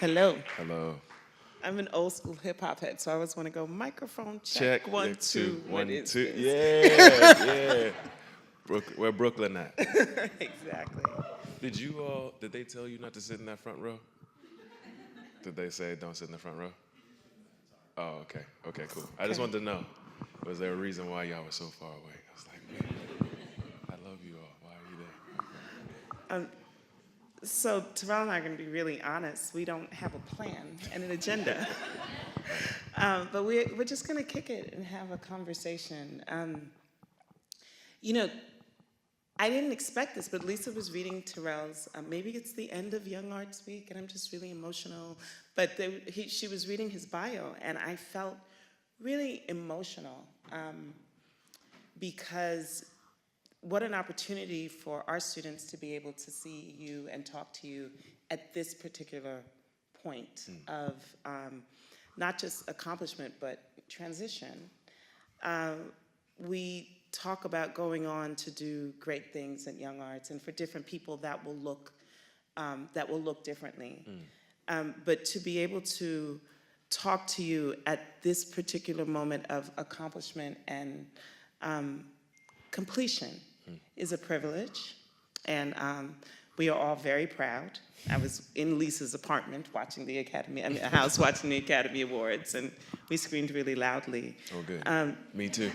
Hello. Hello. I'm an old school hip hop head, so I always want to go microphone check. One, Yeah, two. one, What is two. this? Yeah. Where Brooklyn at? Exactly. Did they tell you not to sit in that front row? Did they say don't sit in the front row? Oh, okay. Okay, cool. I just wanted to know, was there a reason why y'all were so far away? I was like, man, I love you all. Why are you there? So Tarell and I are going to be really honest. We don't have a plan and an agenda. But we're just going to kick it and have a conversation. I didn't expect this, but Lisa was reading Tarell's, maybe it's the end of Young Arts Week, and I'm just really emotional. But she was reading his bio, and I felt really emotional because what an opportunity for our students to be able to see you and talk to you at this particular point of not just accomplishment, but transition. We talk about going on to do great things at Young Arts, and for different people that will look differently. But to be able to talk to you at this particular moment of accomplishment and completion is a privilege, and we are all very proud. I was in Lisa's apartment watching the house watching the Academy Awards, and we screamed really loudly. Oh, good. Me too.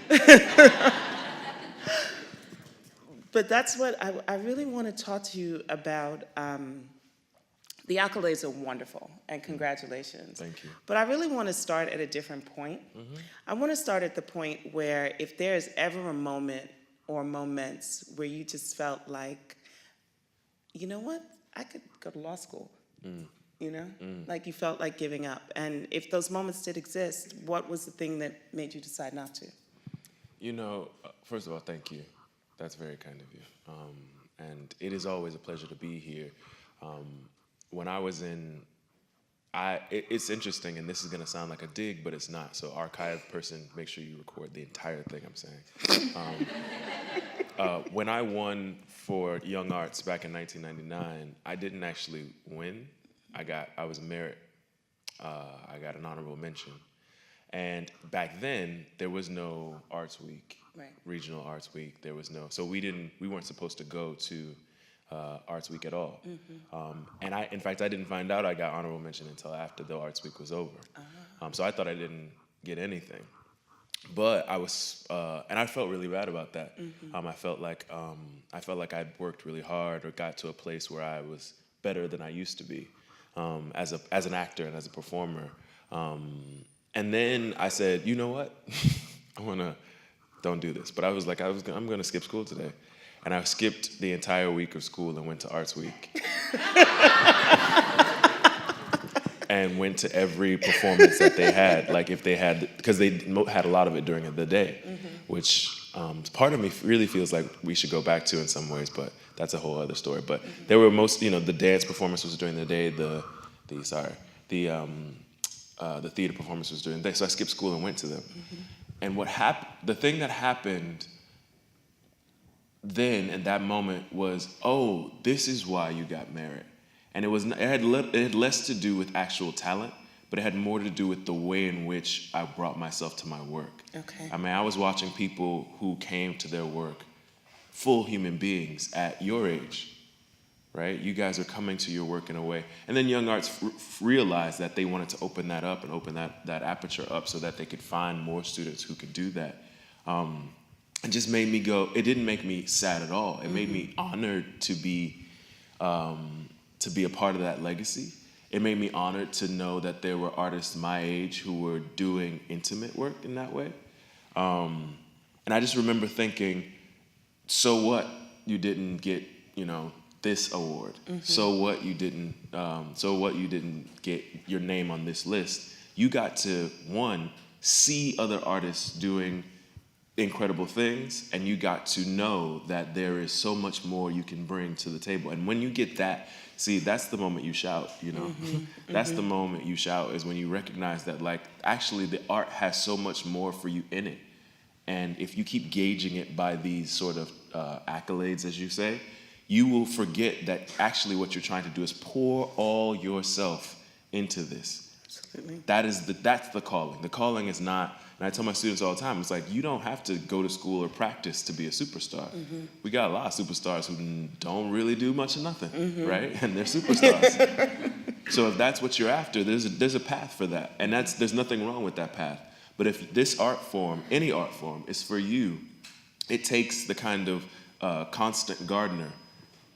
But that's what I really want to talk to you about. The accolades are wonderful, and congratulations. Thank you. But I really want to start at a different point. I want to start at the point where if there's ever a moment or moments where you just felt like, you know what, I could go to law school, like you felt like giving up. And if those moments did exist, what was the thing that made you decide not to? First of all, thank you. That's very kind of you. And it is always a pleasure to be here. When I was it's interesting, and this is going to sound like a dig, but it's not. So archive person, make sure you record the entire thing I'm saying. When I won for Young Arts back in 1999, I didn't actually win. I was a merit. I got an honorable mention. And back then, there was no Arts Week, regional Arts Week. There was no, so we weren't supposed to go to Arts Week at all. And in fact, I didn't find out I got honorable mention until after the Arts Week was over. So I thought I didn't get anything. But I was, and I felt really bad about that. I felt like I'd worked really hard or got to a place where I was better than I used to be as an actor and as a performer. And then I said, you know what? Don't do this. But I was like, I'm going to skip school today. And I skipped the entire week of school and went to Arts Week. And went to every performance that they had, because they had a lot of it during the day, which part of me really feels like we should go back to in some ways, but that's a whole other story. But there were the dance performance was during the day, the theater performance was during the day, so I skipped school and went to them. And the thing that happened then in that moment was, oh, this is why you got merit. And it had less to do with actual talent, but it had more to do with the way in which I brought myself to my work. Okay. I was watching people who came to their work full human beings at your age, right? You guys are coming to your work in a way. And then Young Arts realized that they wanted to open that up and open that aperture up so that they could find more students who could do that. It just made me go, it didn't make me sad at all. It made me honored to be a part of that legacy. It made me honored to know that there were artists my age who were doing intimate work in that way. And I just remember thinking, so what you didn't get, this award? So what you didn't get your name on this list? You got to, one, see other artists doing incredible things, and you got to know that there is so much more you can bring to the table. And when you get that, see, that's the moment you shout, That's the moment you shout, is when you recognize that, actually the art has so much more for you in it. And if you keep gauging it by these sort of accolades, as you say, you will forget that actually what you're trying to do is pour all yourself into this. Absolutely. That's the calling. The calling is not, and I tell my students all the time, it's like, you don't have to go to school or practice to be a superstar. We got a lot of superstars who don't really do much of nothing, right? And they're superstars. So if that's what you're after, there's a path for that. And there's nothing wrong with that path. But if this art form, any art form, is for you, it takes the kind of constant gardener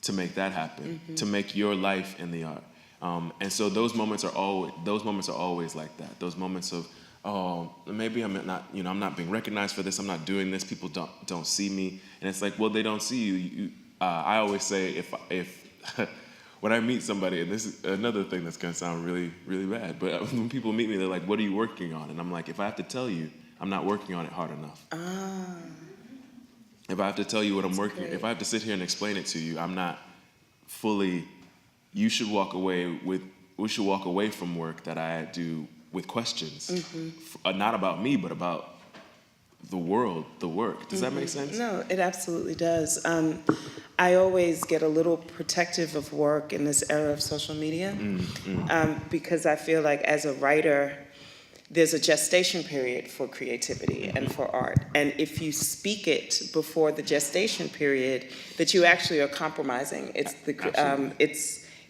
to make that happen, to make your life in the art. And so those moments are always like that. Those moments of, oh, maybe I'm not being recognized for this. I'm not doing this. People don't see me. And it's like, well, they don't see you. I always say if when I meet somebody, and this is another thing that's gonna sound really, really bad, but when people meet me, they're like, "What are you working on?" And I'm like, if I have to tell you, I'm not working on it hard enough. If I have to tell you what I'm working, if I have to sit here and explain it to you, I'm not fully. We should walk away from work that I do with questions, not about me, but about the world, the work. Does that make sense? No, it absolutely does. I always get a little protective of work in this era of social media because I feel like as a writer, there's a gestation period for creativity and for art. And if you speak it before the gestation period, that you actually are compromising.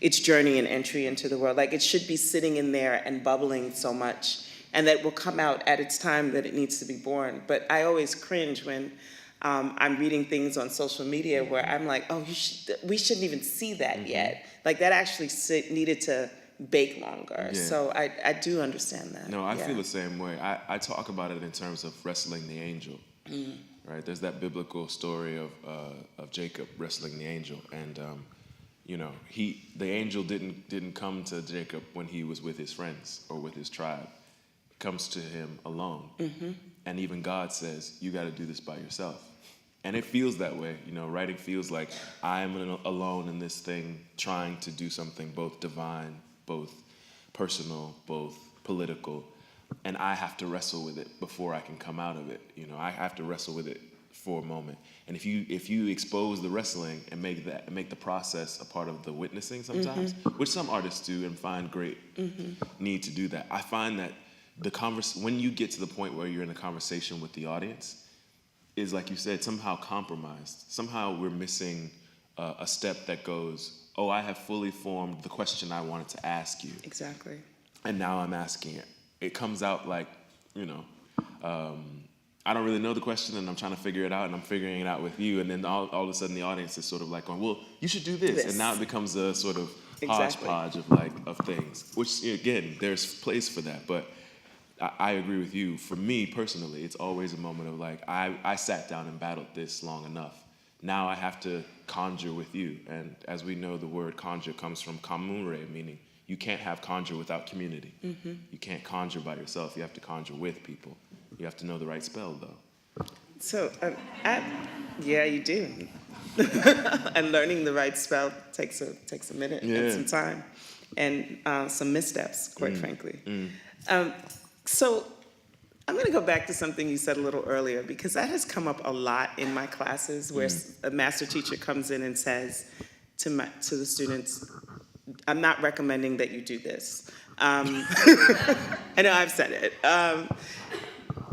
Its journey and entry into the world. Like, it should be sitting in there and bubbling so much, and that will come out at its time that it needs to be born. But I always cringe when I'm reading things on social media where I'm like, oh, we shouldn't even see that yet. Like, that actually needed to bake longer. Yeah. So I do understand that. No, I feel the same way. I talk about it in terms of wrestling the angel. Right? There's that biblical story of Jacob wrestling the angel, and the angel didn't come to Jacob when he was with his friends or with his tribe. It comes to him alone. And even God says, you got to do this by yourself. And it feels that way. Writing feels like I'm alone in this thing, trying to do something both divine, both personal, both political, and I have to wrestle with it before I can come out of it. I have to wrestle with it for a moment. And if you expose the wrestling and make the process a part of the witnessing sometimes, which some artists do and find great need to do that. I find that when you get to the point where you're in a conversation with the audience, is, like you said, somehow compromised. Somehow we're missing a step that goes, oh, I have fully formed the question I wanted to ask you. Exactly. And now I'm asking it. It comes out like, I don't really know the question and I'm trying to figure it out and I'm figuring it out with you. And then all of a sudden the audience is sort of like going, well, you should do this. And now it becomes a sort of hodgepodge of things, which, again, there's place for that. But I agree with you. For me personally, it's always a moment of like, I sat down and battled this long enough. Now I have to conjure with you. And as we know, the word conjure comes from communere, meaning you can't have conjure without community. You can't conjure by yourself. You have to conjure with people. You have to know the right spell, though. So, yeah, you do. And learning the right spell takes a minute and some time and some missteps, quite frankly. So I'm going to go back to something you said a little earlier, because that has come up a lot in my classes where a master teacher comes in and says to the students, I'm not recommending that you do this. I know I've said it.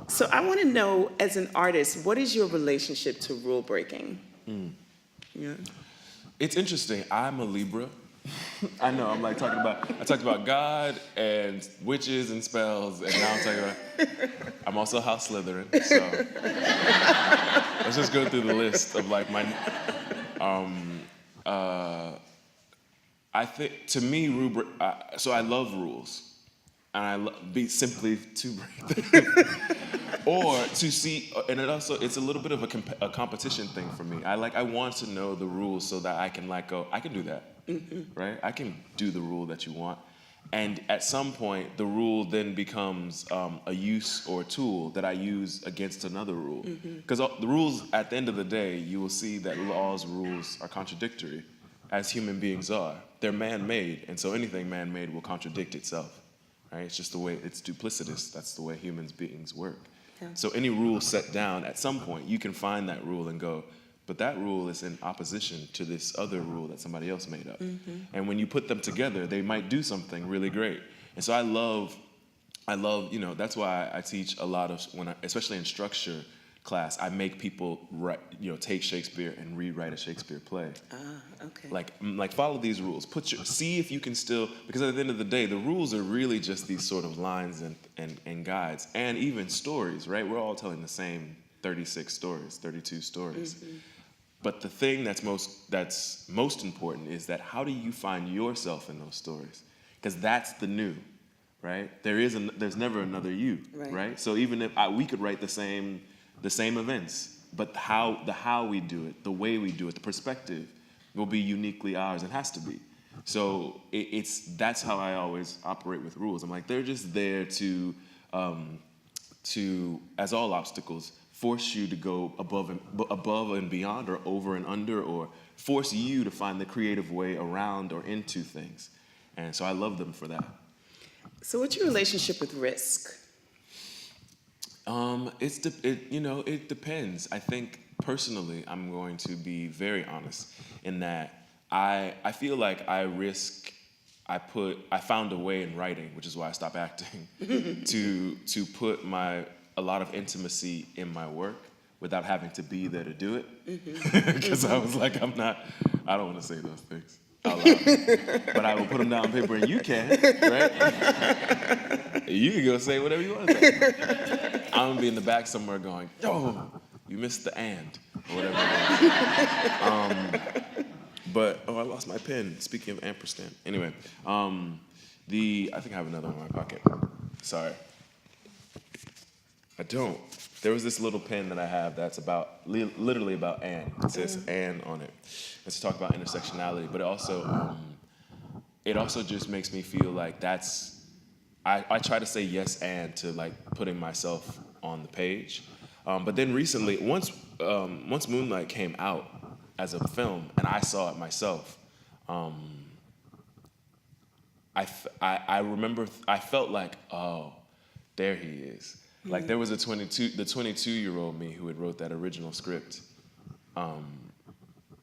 So I want to know, as an artist, what is your relationship to rule breaking? Yeah. It's interesting. I'm a Libra. I know, I talked about God and witches and spells, and now I'm talking about, I'm also House Slytherin, so let's just go through the list of like my, I think, to me, so I love rules, and I be simply to break them. Or to see, and it's a little bit of a competition thing for me. I want to know the rules so that I can go, I can do that, right? I can do the rule that you want. And at some point, the rule then becomes a use or a tool that I use against another rule. Because the rules, at the end of the day, you will see that rules are contradictory, as human beings are. They're man-made, and so anything man-made will contradict itself, right? It's just the way, it's duplicitous. That's the way human beings work. So any rule set down, at some point, you can find that rule and go, but that rule is in opposition to this other rule that somebody else made up. And when you put them together, they might do something really great. And so I love, that's why I teach a lot of, especially in structure class, I make people write, take Shakespeare and rewrite a Shakespeare play. Okay. Like follow these rules. See if you can still, because at the end of the day, the rules are really just these sort of lines and guides, and even stories, right? We're all telling the same 36 stories, 32 stories. Mm-hmm. But the thing that's most important is that how do you find yourself in those stories? Because that's the new, right? There's never another you, right? So even if we could write the same events, but how we do it, the way we do it, the perspective will be uniquely ours and has to be. So that's how I always operate with rules. I'm like, they're just there to as all obstacles, force you to go above and beyond, or over and under, or force you to find the creative way around or into things. And so I love them for that. So what's your relationship with risk? It depends. I think personally, I'm going to be very honest in that I feel like I found a way in writing, which is why I stopped acting, to put a lot of intimacy in my work without having to be there to do it. Because I was like, I don't want to say those things out loud. But I will put them down on paper, and you can, right? You can go say whatever you want to say. I'm going to be in the back somewhere going, oh, you missed the and, or whatever it is. But I lost my pen, speaking of ampersand. Anyway, I think I have another one in my pocket. Sorry. I don't. There was this little pen that I have that's literally about and. It says and on it. It's to talk about intersectionality, but it also just makes me feel like I try to say yes and to like putting myself on the page. But then recently, once Moonlight came out as a film and I saw it myself, I remember I felt like, oh, there he is. Like there was the 22-year-old me who had wrote that original script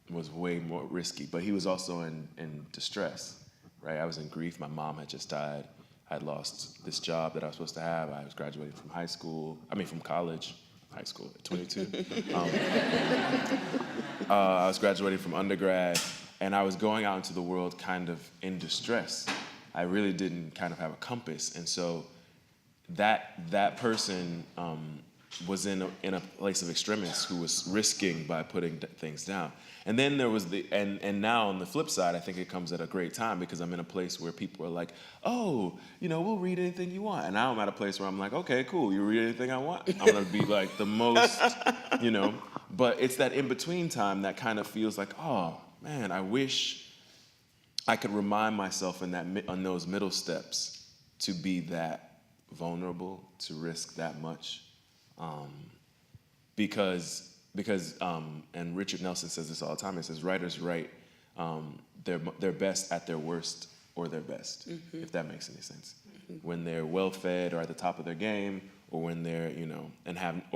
was way more risky, but he was also in distress, right? I was in grief. My mom had just died. I had lost this job that I was supposed to have. I was graduating from college, high school at 22. I was graduating from undergrad, and I was going out into the world kind of in distress. I really didn't kind of have a compass, and so that person was in a place of extremis who was risking by putting things down. And then there was and now on the flip side, I think it comes at a great time because I'm in a place where people are like, oh, we'll read anything you want. And now I'm at a place where I'm like, okay, cool, you read anything I want? I'm gonna be like the most, But it's that in-between time that kind of feels like, oh, man, I wish I could remind myself on those middle steps to be that vulnerable, to risk that much, because and Richard Nelson says this all the time. He says writers write their best at their worst or their best, if that makes any sense. When they're well fed or at the top of their game, or when they're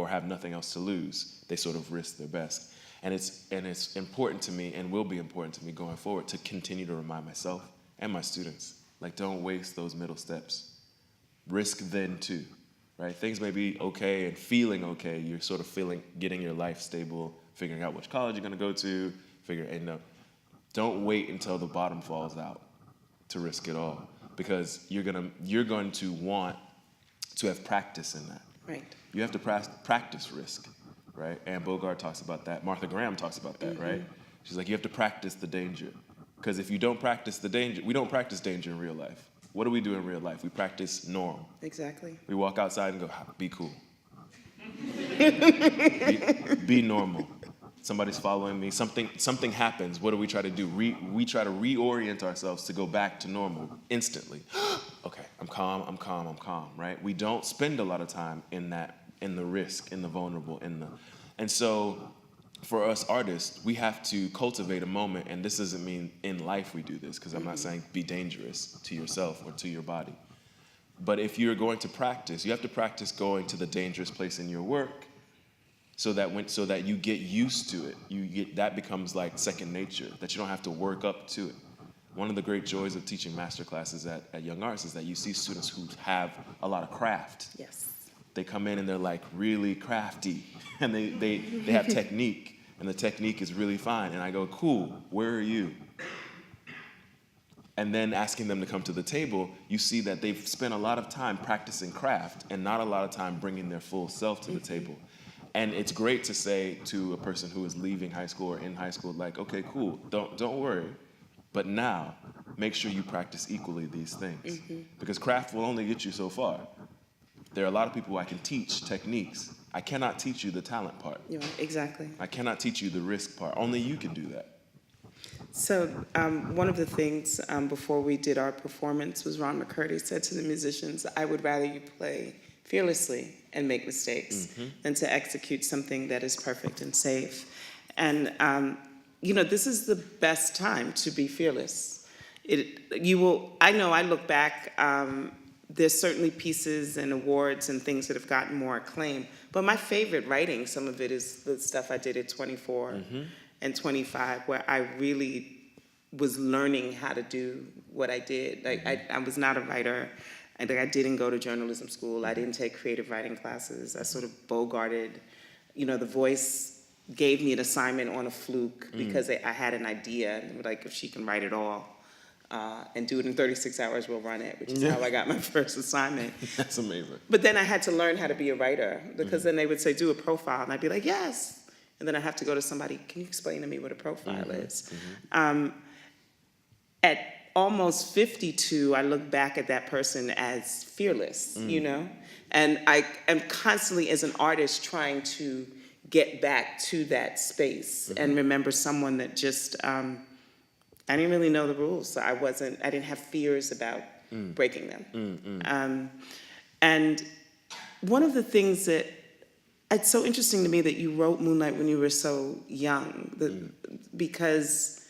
have nothing else to lose, they sort of risk their best. And it's important to me, and will be important to me going forward, to continue to remind myself and my students, like, don't waste those middle steps. Risk then too, right? Things may be okay and feeling okay. You're sort of getting your life stable, figuring out which college you're gonna go to, don't wait until the bottom falls out to risk it all, because you're going to want to have practice in that. Right. You have to practice risk, right? Anne Bogart talks about that. Martha Graham talks about that, right? She's like, you have to practice the danger, because if you don't practice the danger, we don't practice danger in real life. What do we do in real life? We practice norm. Exactly. We walk outside and go, be cool. be normal. Somebody's following me. Something happens. What do we try to do? We try to reorient ourselves to go back to normal instantly. Okay, I'm calm, right? We don't spend a lot of time in the risk, in the vulnerable, and so for us artists, we have to cultivate a moment, and this doesn't mean in life we do this, because I'm not saying be dangerous to yourself or to your body. But if you're going to practice, you have to practice going to the dangerous place in your work, so that you get used to it. That becomes like second nature, that you don't have to work up to it. one of the great joys of teaching master classes at Young Arts is that you see students who have a lot of craft. Yes. They come in and they're like really crafty, and they have technique, and the technique is really fine. And I go, cool, where are you? And then asking them to come to the table, you see that they've spent a lot of time practicing craft and not a lot of time bringing their full self to the table. And it's great to say to a person who is leaving high school or in high school, like, okay, cool, don't worry. But now, make sure you practice equally these things. Because craft will only get you so far. There are a lot of people who I can teach techniques. I cannot teach you the talent part. Yeah, exactly. I cannot teach you the risk part. Only you can do that. So one of the things before we did our performance was Ron McCurdy said to the musicians, I would rather you play fearlessly and make mistakes than to execute something that is perfect and safe. And this is the best time to be fearless. I know I look back, there's certainly pieces and awards and things that have gotten more acclaim, but my favorite writing, some of it is the stuff I did at 24 and 25, where I really was learning how to do what I did. Like I was not a writer. I didn't go to journalism school. I didn't take creative writing classes. I sort of bogarted. The Voice gave me an assignment on a fluke because I had an idea. And like, if she can write it all and do it in 36 hours, we'll run it, which is how I got my first assignment. That's amazing. But then I had to learn how to be a writer, because then they would say, do a profile. And I'd be like, yes. And then I'd have to go to somebody, can you explain to me what a profile is? At almost 52, I look back at that person as fearless, And I am constantly, as an artist, trying to get back to that space and remember someone that just, I didn't really know the rules. So I didn't have fears about breaking them. And one of the things that, it's so interesting to me that you wrote Moonlight when you were so young, because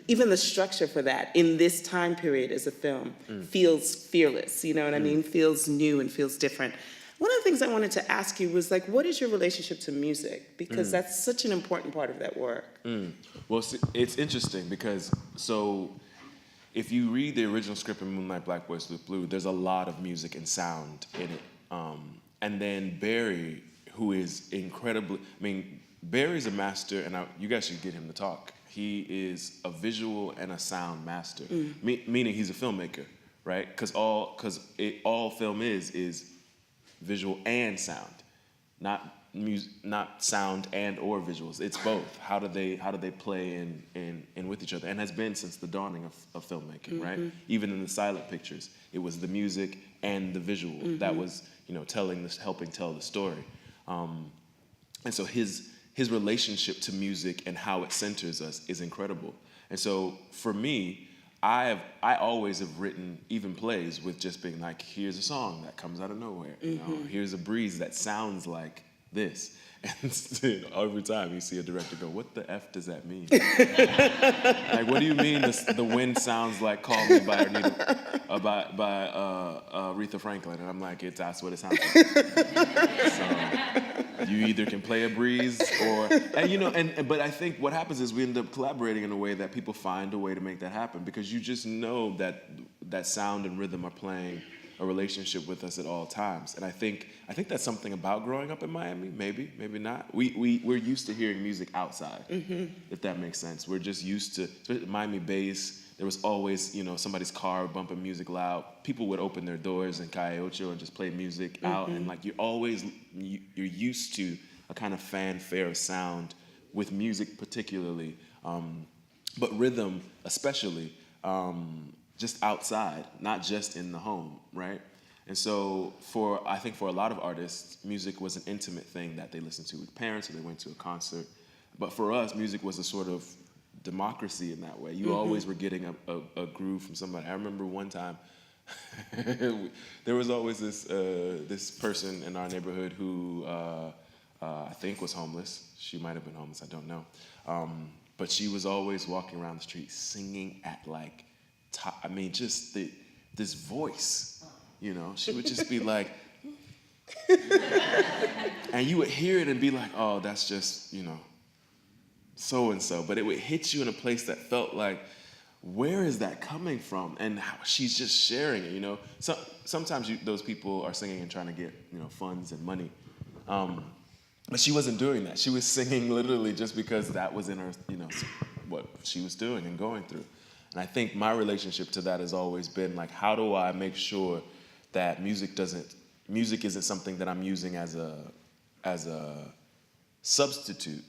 even the structure for that in this time period as a film feels fearless, you know what I mean? Feels new and feels different. One of the things I wanted to ask you was, like, what is your relationship to music? Because that's such an important part of that work. Well, it's interesting because, so if you read the original script in Moonlight, Black Boys with Blue, there's a lot of music and sound in it. And then Barry, who is incredibly, Barry's a master, and you guys should get him to talk. He is a visual and a sound master, meaning he's a filmmaker, right? Because all film is visual and sound, not sound and or visuals. It's both. How do they play in with each other? And has been since the dawning of filmmaking, right? Even in the silent pictures, it was the music and the visual that was helping tell the story. And so his relationship to music and how it centers us is incredible. And so for me, I always have written even plays with just being like, here's a song that comes out of nowhere. Here's a breeze that sounds like this. And every time you see a director go, what the F does that mean? Like, what do you mean the wind sounds like Call Me by Aretha Franklin? And I'm like, that's what it sounds like. So you either can play a breeze but I think what happens is we end up collaborating in a way that people find a way to make that happen, because you just know that sound and rhythm are playing a relationship with us at all times. And I think that's something about growing up in Miami, maybe not. We're used to hearing music outside, if that makes sense. We're just used to, Miami bass, there was always, somebody's car bumping music loud. People would open their doors in Calle Ocho and just play music out, and like you're used to a kind of fanfare of sound with music particularly, but rhythm especially, just outside, not just in the home, right? And so I think for a lot of artists, music was an intimate thing that they listened to with parents or they went to a concert. But for us, music was a sort of democracy in that way. You always were getting a groove from somebody. I remember one time, there was always this person in our neighborhood who I think was homeless. She might have been homeless, I don't know. But she was always walking around the street singing at like, just this voice, she would just be like, and you would hear it and be like, oh, that's just, so-and-so. But it would hit you in a place that felt like, where is that coming from? And how she's just sharing it, you know? So, sometimes those people are singing and trying to get, you know, funds and money. But she wasn't doing that. She was singing literally just because that was in her, you know, what she was doing and going through. And I think my relationship to that has always been like, how do I make sure that music isn't something that I'm using as a substitute,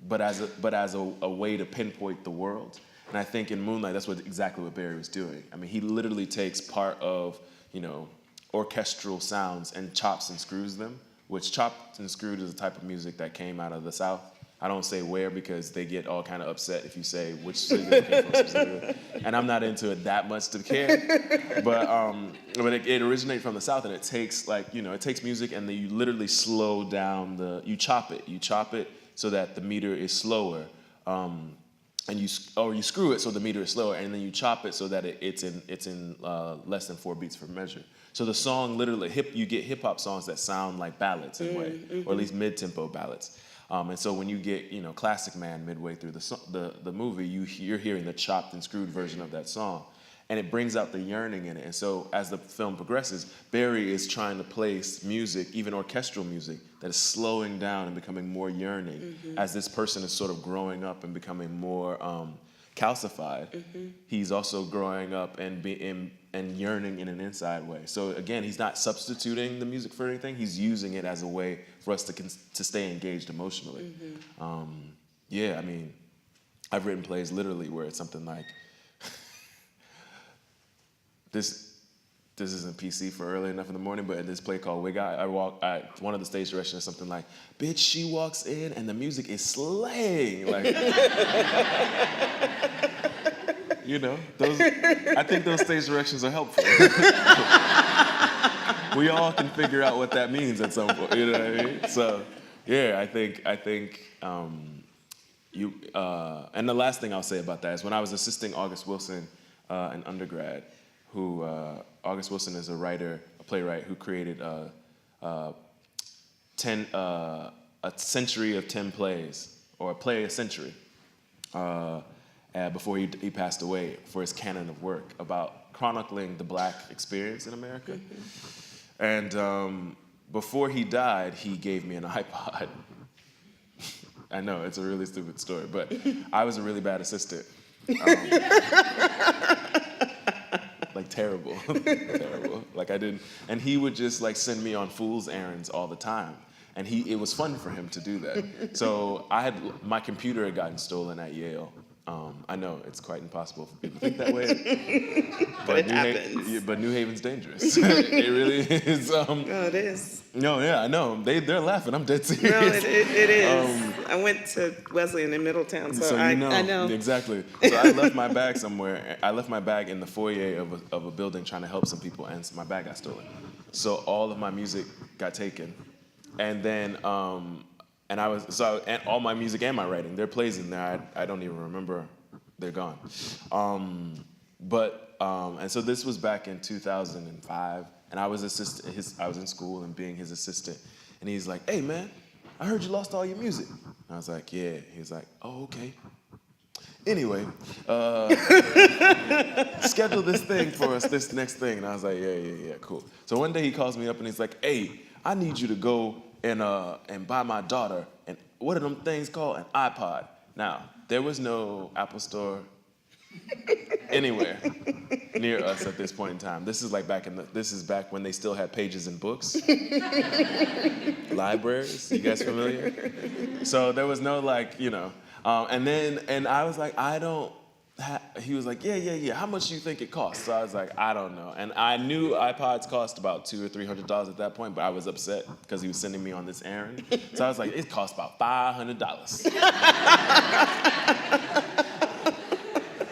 but as a way to pinpoint the world. And I think in Moonlight, that's exactly what Barry was doing. I mean, he literally takes part of, you know, orchestral sounds and chops and screws them, which chopped and screwed is a type of music that came out of the South. I don't say where because they get all kind of upset if you say which city it came from specifically. And I'm not into it that much to care. But it originated from the South, and it takes it takes music and then you literally slow down you chop it so that the meter is slower. And you screw it so the meter is slower, and then you chop it so that it's in less than 4 beats per measure. So the song literally you get hip hop songs that sound like ballads in a way, or at least mid-tempo ballads. And so when you get, you know, Classic Man midway through the movie, you're hearing the chopped and screwed version of that song, and it brings out the yearning in it. And so as the film progresses, Barry is trying to place music, even orchestral music, that is slowing down and becoming more yearning as this person is sort of growing up and becoming more calcified. He's also growing up and yearning in an inside way. So again, he's not substituting the music for anything. He's using it as a way for us to stay engaged emotionally. Yeah, I mean, I've written plays literally where it's something like, this isn't PC for early enough in the morning, but in this play called Wig Eye, one of the stage directions is something like, bitch, she walks in and the music is slaying. Like, you know, I think those stage directions are helpful. We all can figure out what that means at some point, you know what I mean? So, yeah, I think, and the last thing I'll say about that is when I was assisting August Wilson in undergrad, who August Wilson is a playwright who created a century of 10 plays, or a play a century, before he passed away, for his canon of work about chronicling the Black experience in America. And before he died, he gave me an iPod. I know, it's a really stupid story, but I was a really bad assistant. Like terrible. Like I didn't, and he would just like send me on fool's errands all the time. And it was fun for him to do that. So my computer had gotten stolen at Yale. I know it's quite impossible for people to think that way. But it happens. But New Haven's dangerous. It really is. No, it is. No, yeah, I know. They're laughing. I'm dead serious. No, it is. I went to Wesleyan in Middletown, so I know. Exactly. So I left my bag somewhere. I left my bag in the foyer of a building trying to help some people, and my bag got stolen. So all of my music got taken. And then, and all my music and my writing, there are plays in there I don't even remember. They're gone. And so this was back in 2005, and I was I was in school and being his assistant, and he's like, "Hey man, I heard you lost all your music." And I was like, "Yeah." He was like, "Oh, okay. Anyway, schedule this thing for us, this next thing." And I was like, yeah, cool. So one day he calls me up and he's like, "Hey, I need you to go and buy my daughter, and what are them things called? An iPod." Now, there was no Apple Store anywhere near us at this point in time. This is like this is back when they still had pages and books. Libraries, you guys familiar? So there was no and I was like, he was like, yeah, how much do you think it costs? So I was like, I don't know. And I knew iPods cost about $200 or $300 at that point, but I was upset because he was sending me on this errand. So I was like, it costs about $500.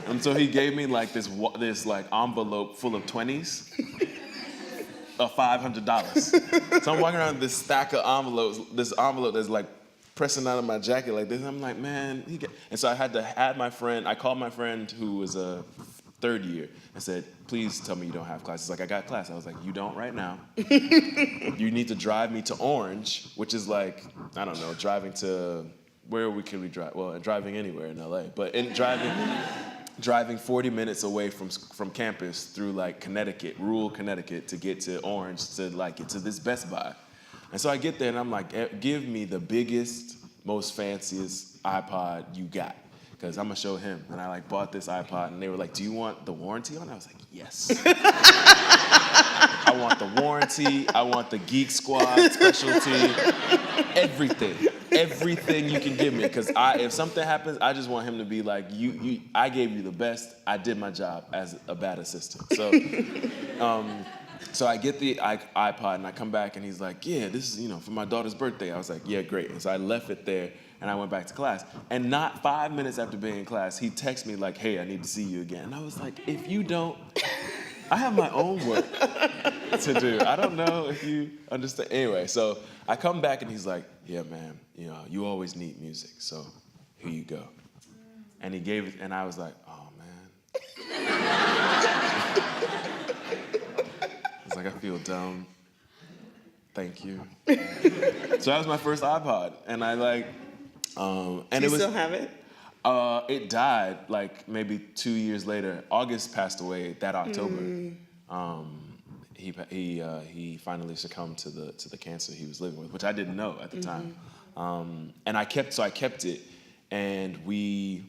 And so he gave me like this like envelope full of 20s of $500. So I'm walking around with this stack of envelopes, this envelope that's like pressing out of my jacket like this. And I'm like, man, and so I had to add my friend. I called my friend who was a third year. I said, please tell me you don't have class. He's like, I got class. I was like, you don't right now. You need to drive me to Orange, which is like, I don't know, driving to, where could we drive? Well, driving anywhere in LA, but driving driving 40 minutes away from campus through like Connecticut, rural Connecticut, to get to Orange to like get to this Best Buy. And so I get there and I'm like, give me the biggest, most fanciest iPod you got, because I'm gonna show him. And I like bought this iPod and they were like, do you want the warranty on it? I was like, yes. I want the warranty, I want the Geek Squad specialty, everything you can give me. Because if something happens, I just want him to be like, I gave you the best, I did my job as a bad assistant. So I get the iPod and I come back and he's like, yeah, this is, for my daughter's birthday. I was like, yeah, great. And so I left it there and I went back to class. And not 5 minutes after being in class, he texted me like, hey, I need to see you again. And I was like, if you don't, I have my own work to do. I don't know if you understand. Anyway, so I come back and he's like, yeah, man, you always need music, so here you go. And he gave it, and I was like, oh, man. I was like, I feel dumb. Thank you. So that was my first iPod, and I like, and Do you still have it? It died like maybe 2 years later. August passed away that October. He finally succumbed to the cancer he was living with, which I didn't know at the time. And I kept it, and I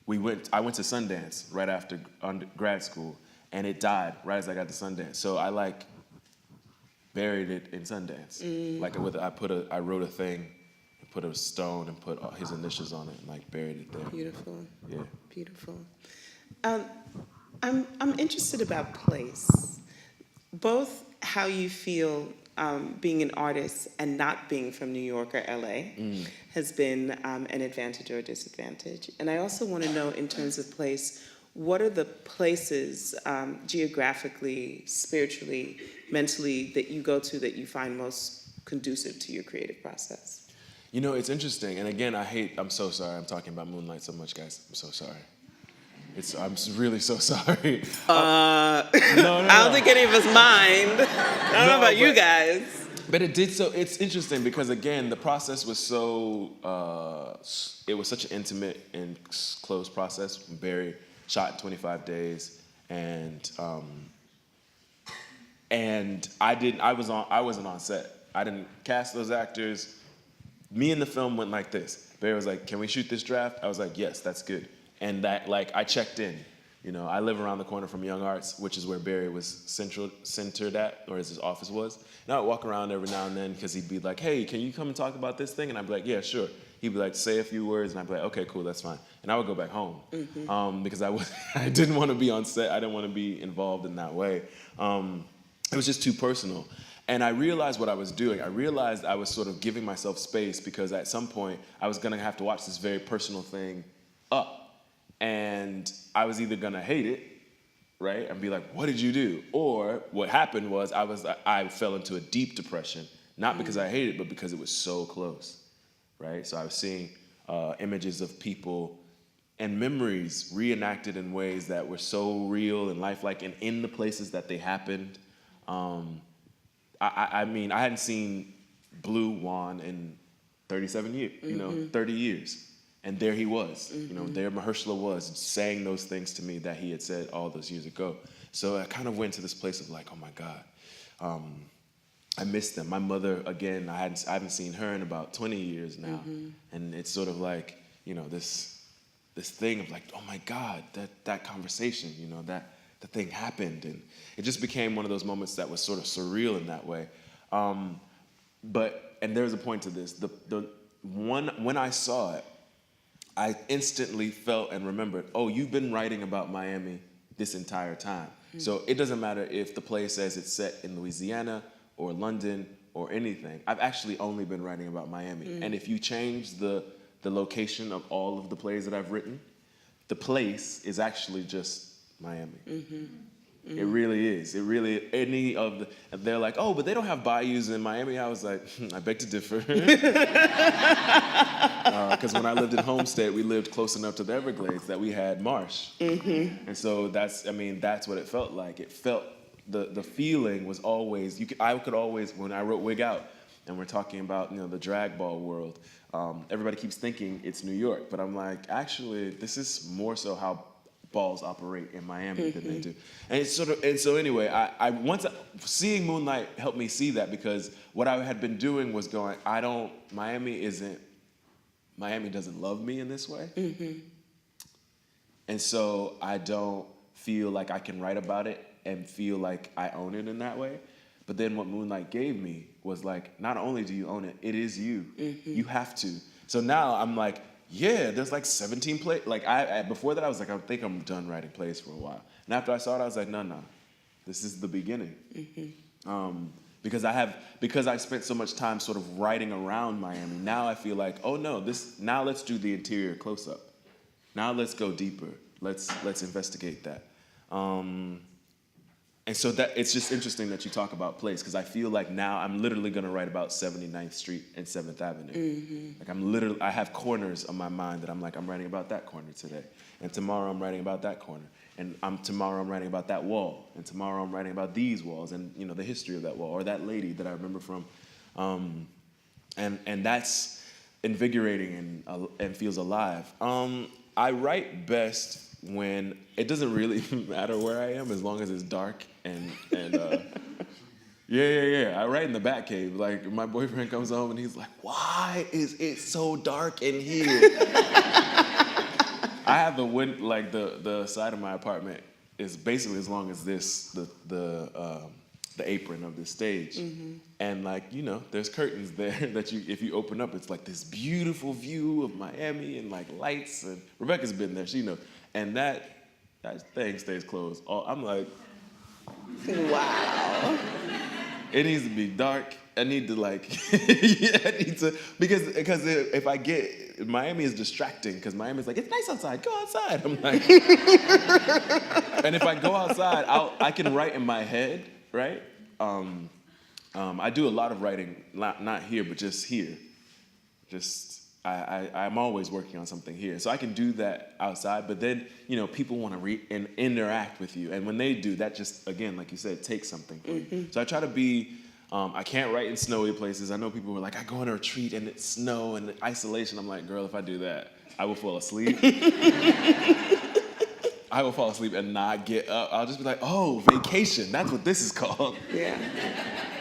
went to Sundance right after grad school, and it died right as I got to Sundance. So I like buried it in Sundance. Like I wrote a thing, put a stone and put his initials on it and like buried it there. Beautiful. Yeah. Beautiful. I'm interested about place, both how you feel being an artist and not being from New York or LA has been an advantage or a disadvantage. And I also want to know, in terms of place, what are the places geographically, spiritually, mentally that you go to that you find most conducive to your creative process? It's interesting, and again, I'm so sorry I'm talking about Moonlight so much, guys. I'm so sorry. I'm really so sorry. No. I don't think any of us mind. I don't know about you guys. But it's interesting because, again, the process was it was such an intimate and close process. Barry shot in 25 days, and I wasn't on set. I didn't cast those actors. Me and the film went like this. Barry was like, can we shoot this draft? I was like, yes, that's good. And that, like, I checked in. I live around the corner from YoungArts, which is where Barry was centered at, or as his office was. And I would walk around every now and then because he'd be like, hey, can you come and talk about this thing? And I'd be like, yeah, sure. He'd be like, say a few words, and I'd be like, okay, cool, that's fine. And I would go back home because I didn't want to be on set. I didn't want to be involved in that way. It was just too personal. And I realized what I was doing. I realized I was sort of giving myself space because at some point I was going to have to watch this very personal thing up. And I was either going to hate it, right, and be like, what did you do? Or what happened was I fell into a deep depression, not because I hated it, but because it was so close, right? So I was seeing images of people and memories reenacted in ways that were so real and lifelike and in the places that they happened. I mean, I hadn't seen Blue Juan in 37 years, 30 years. And there he was, there Mahershala was saying those things to me that he had said all those years ago. So I kind of went to this place of like, oh my God, I miss them. My mother, again, I haven't seen her in about 20 years now. And it's sort of like, this thing of like, oh my God, that conversation, that the thing happened. And it just became one of those moments that was sort of surreal in that way. And there's a point to this. When I saw it, I instantly felt and remembered, oh, you've been writing about Miami this entire time. So it doesn't matter if the play says it's set in Louisiana or London or anything. I've actually only been writing about Miami. And if you change the location of all of the plays that I've written, the place is actually just Miami. It really is. It really, they're like, oh, but they don't have bayous in Miami. I was like, I beg to differ. Because when I lived in Homestead, we lived close enough to the Everglades that we had marsh. And so that's what it felt like. It felt, the feeling was always, I could always, when I wrote Wig Out, and we're talking about, the drag ball world, everybody keeps thinking it's New York, but I'm like, actually, this is more so how balls operate in Miami than they do. And so anyway, I once seeing Moonlight helped me see that, because what I had been doing was going, Miami doesn't love me in this way. And so I don't feel like I can write about it and feel like I own it in that way. But then what Moonlight gave me was like, not only do you own it, it is you. You have to. So now I'm like, yeah, there's like 17 plays. Like before that I was like, I think I'm done writing plays for a while. And after I saw it, I was like, no, this is the beginning. Because I spent so much time sort of writing around Miami. Now I feel like, oh no, now let's do the interior close up. Now let's go deeper. Let's investigate that. And so that it's just interesting that you talk about place, because I feel like now I'm literally going to write about 79th Street and 7th Avenue. Like I have corners on my mind that I'm like, I'm writing about that corner today. And tomorrow I'm writing about that corner. And tomorrow I'm writing about that wall. And tomorrow I'm writing about these walls and, the history of that wall, or that lady that I remember from. And that's invigorating and feels alive. I write best when it doesn't really matter where I am, as long as it's dark and yeah. I write in the Batcave. Like, my boyfriend comes home and he's like, "Why is it so dark in here?" I have the side of my apartment is basically as long as the apron of this stage, and there's curtains there that if you open up, it's like this beautiful view of Miami and like lights. And Rebecca's been there, she knows. And that thing stays closed. I'm like, wow. It needs to be dark. I need to because if I get, Miami is distracting, because Miami's like, it's nice outside, go outside. I'm like, and if I go outside, I can write in my head, right? I do a lot of writing, not here, but just here. I'm always working on something here. So I can do that outside, but then, people want to read and interact with you. And when they do, that just, again, like you said, takes something from you. So I try to be, I can't write in snowy places. I know people were like, I go on a retreat and it's snow and isolation. I'm like, girl, if I do that, I will fall asleep. I will fall asleep and not get up. I'll just be like, oh, vacation. That's what this is called. Yeah.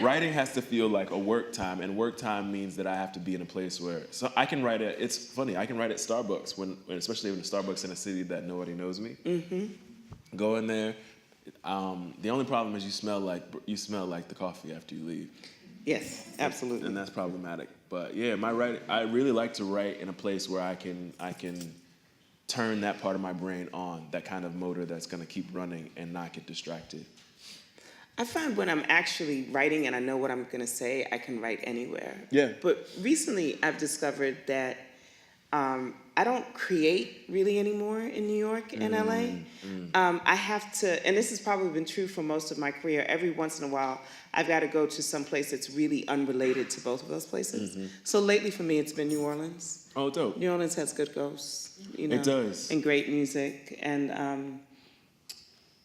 Writing has to feel like a work time, and work time means that I have to be in a place where, so I can write it's funny, I can write at Starbucks, especially when Starbucks in a city that nobody knows me. Go in there. The only problem is you smell like the coffee after you leave. Yes, absolutely. And that's problematic. But yeah, I really like to write in a place where I can turn that part of my brain on, that kind of motor that's going to keep running and not get distracted. I find when I'm actually writing and I know what I'm going to say, I can write anywhere. Yeah. But recently I've discovered that I don't create really anymore in New York and LA. I have to, and this has probably been true for most of my career, every once in a while I've got to go to some place that's really unrelated to both of those places. So lately for me it's been New Orleans. Oh, dope. New Orleans has good ghosts, It does. and great music. And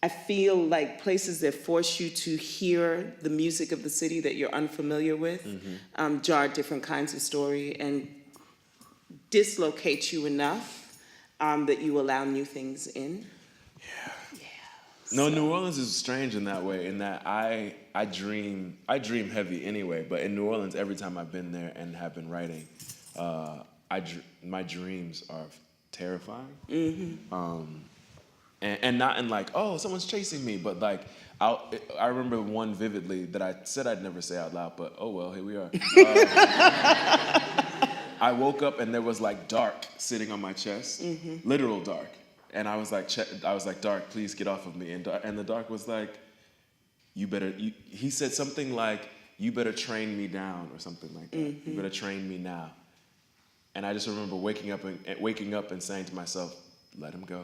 I feel like places that force you to hear the music of the city that you're unfamiliar with jar different kinds of story and dislocate you enough that you allow new things in. Yeah. No, New Orleans is strange in that way, in that I dream heavy anyway, but in New Orleans, every time I've been there and have been writing, my dreams are terrifying. And not in like, oh, someone's chasing me, but like, I remember one vividly that I said I'd never say out loud, but oh well, here we are. I woke up and there was like dark sitting on my chest, literal dark. And I was like, dark, please get off of me. And the dark was like, he said something like, you better train me down, or something like that. You better train me now. And I just remember waking up and saying to myself, let him go.